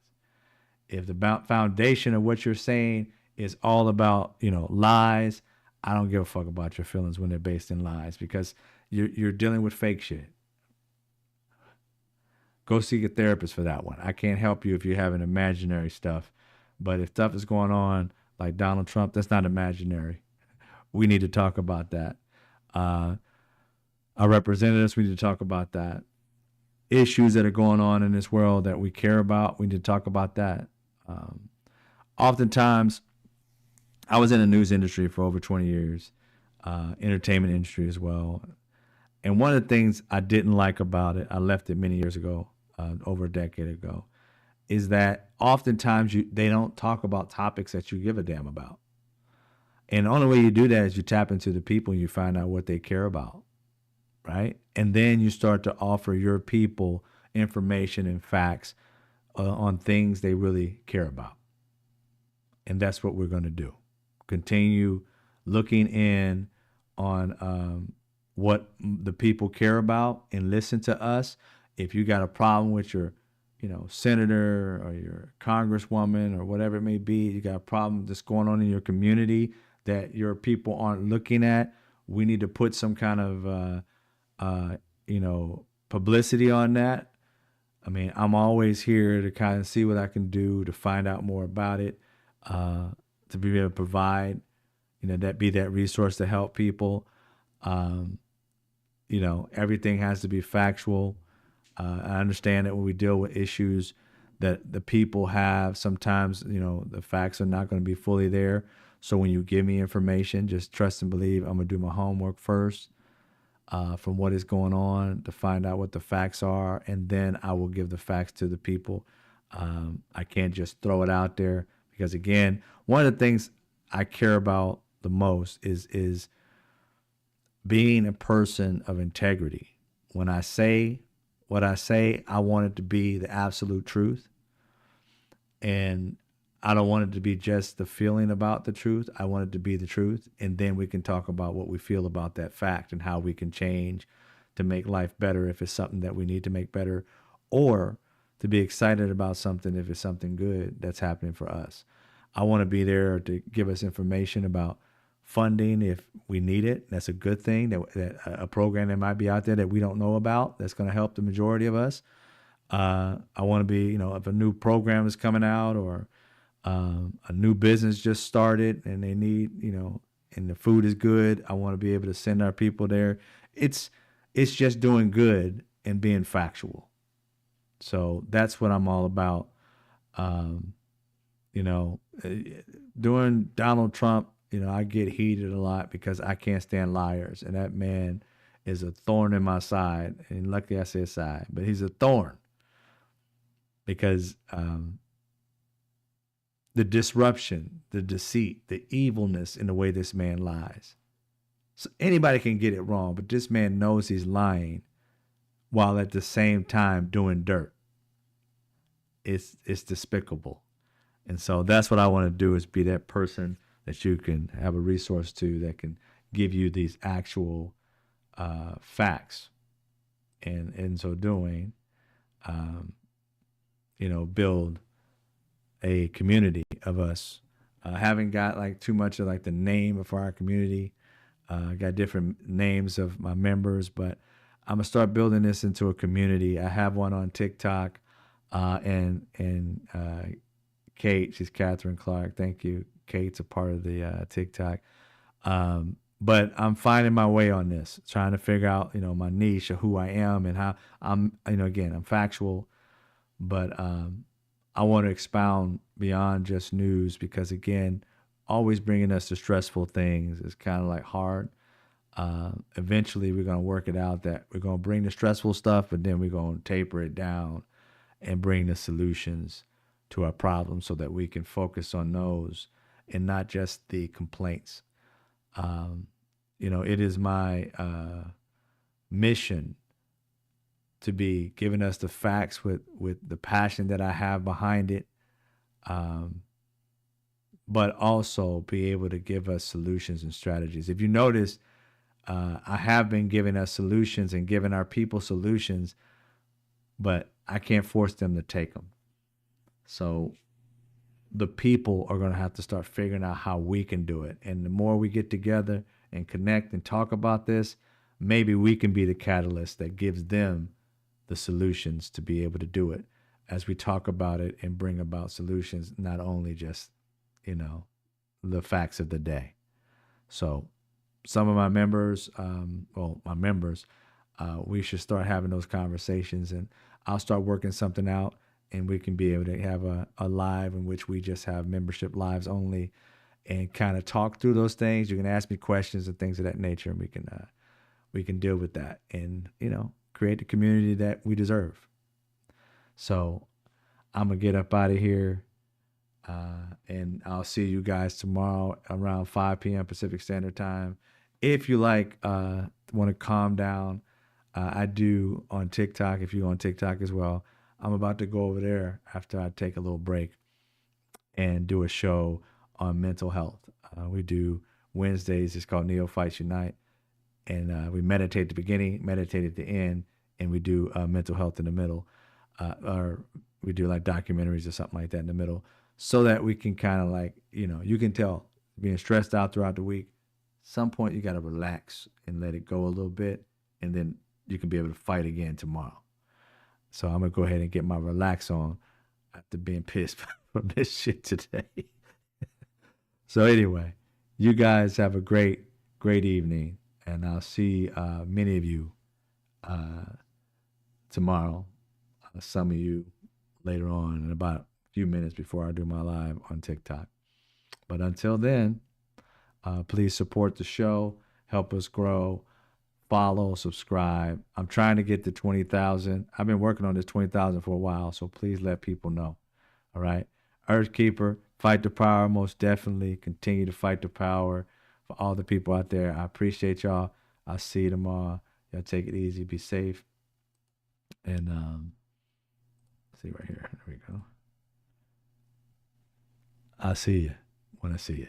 If the foundation of what you're saying is all about, lies, I don't give a fuck about your feelings when they're based in lies, because you're dealing with fake shit. Go seek a therapist for that one. I can't help you if you're having imaginary stuff. But if stuff is going on like Donald Trump, that's not imaginary. We need to talk about that. Our representatives, we need to talk about that. Issues that are going on in this world that we care about, we need to talk about that. Oftentimes, I was in the news industry for over 20 years, entertainment industry as well. And one of the things I didn't like about it, I left it many years ago, over a decade ago, is that oftentimes they don't talk about topics that you give a damn about. And the only way you do that is you tap into the people and you find out what they care about, right? And then you start to offer your people information and facts on things they really care about. And that's what we're going to do. Continue looking in on what the people care about and listen to us. If you got a problem with your, senator or your congresswoman or whatever it may be, you got a problem that's going on in your community that your people aren't looking at, we need to put some kind of, publicity on that. I mean, I'm always here to kind of see what I can do to find out more about it, to be able to provide, that resource to help people. Everything has to be factual. I understand that when we deal with issues that the people have, sometimes, the facts are not going to be fully there. So when you give me information, just trust and believe I'm going to do my homework first from what is going on to find out what the facts are. And then I will give the facts to the people. I can't just throw it out there because, again, one of the things I care about the most is being a person of integrity. When I say what I say, I want it to be the absolute truth. And I don't want it to be just the feeling about the truth. I want it to be the truth. And then we can talk about what we feel about that fact and how we can change to make life better if it's something that we need to make better, or to be excited about something if it's something good that's happening for us. I want to be there to give us information about funding if we need it. That's a good thing, that a program that might be out there that we don't know about that's going to help the majority of us. I want to be, if a new program is coming out or a new business just started and they need, and the food is good, I want to be able to send our people there. It's just doing good and being factual. So that's what I'm all about. During Donald Trump, I get heated a lot because I can't stand liars. And that man is a thorn in my side. And luckily I said side, but he's a thorn because the disruption, the deceit, the evilness in the way this man lies. So anybody can get it wrong, but this man knows he's lying while at the same time doing dirt. It's despicable. And so that's what I want to do, is be that person that you can have a resource to that can give you these actual facts. And in so doing, build a community of us. Haven't got like too much of like the name for our community. Got different names of my members, but I'm gonna start building this into a community. I have one on TikTok, and Kate, she's Catherine Clark. Thank you, Kate's a part of the TikTok. But I'm finding my way on this, trying to figure out my niche of who I am and how I'm. Again, I'm factual, but I want to expound beyond just news, because again, always bringing us to stressful things is kind of like hard. Eventually we're going to work it out that we're going to bring the stressful stuff, but then we're going to taper it down and bring the solutions to our problems so that we can focus on those and not just the complaints. It is my mission to be giving us the facts with the passion that I have behind it, but also be able to give us solutions and strategies. If you notice, I have been giving us solutions and giving our people solutions, but I can't force them to take them. So the people are going to have to start figuring out how we can do it. And the more we get together and connect and talk about this, maybe we can be the catalyst that gives them the solutions to be able to do it as we talk about it and bring about solutions, not only just, the facts of the day. So some of my members, we should start having those conversations, and I'll start working something out, and we can be able to have a live in which we just have membership lives only and kind of talk through those things. You can ask me questions and things of that nature, and we can deal with that and, create the community that we deserve. So I'm going to get up out of here, and I'll see you guys tomorrow around 5 p.m. Pacific Standard Time. If you want to calm down, I do on TikTok. If you're on TikTok as well, I'm about to go over there after I take a little break and do a show on mental health. We do Wednesdays. It's called Neophytes Unite. And we meditate at the beginning, meditate at the end, and we do mental health in the middle. Or we do like documentaries or something like that in the middle, so that we can kind of like, you can tell being stressed out throughout the week, some point you got to relax and let it go a little bit, and then you can be able to fight again tomorrow. So I'm going to go ahead and get my relax on after being pissed from this shit today. So anyway, you guys have a great evening, and I'll see many of you tomorrow. Some of you later on in about a few minutes before I do my live on TikTok. But until then, please support the show, help us grow, follow, subscribe. I'm trying to get to 20,000. I've been working on this 20,000 for a while, so please let people know. All right. Earthkeeper, fight the power, most definitely. Continue to fight the power for all the people out there. I appreciate y'all. I'll see you tomorrow. Y'all take it easy. Be safe. And see right here. There we go. I'll see you when I see you.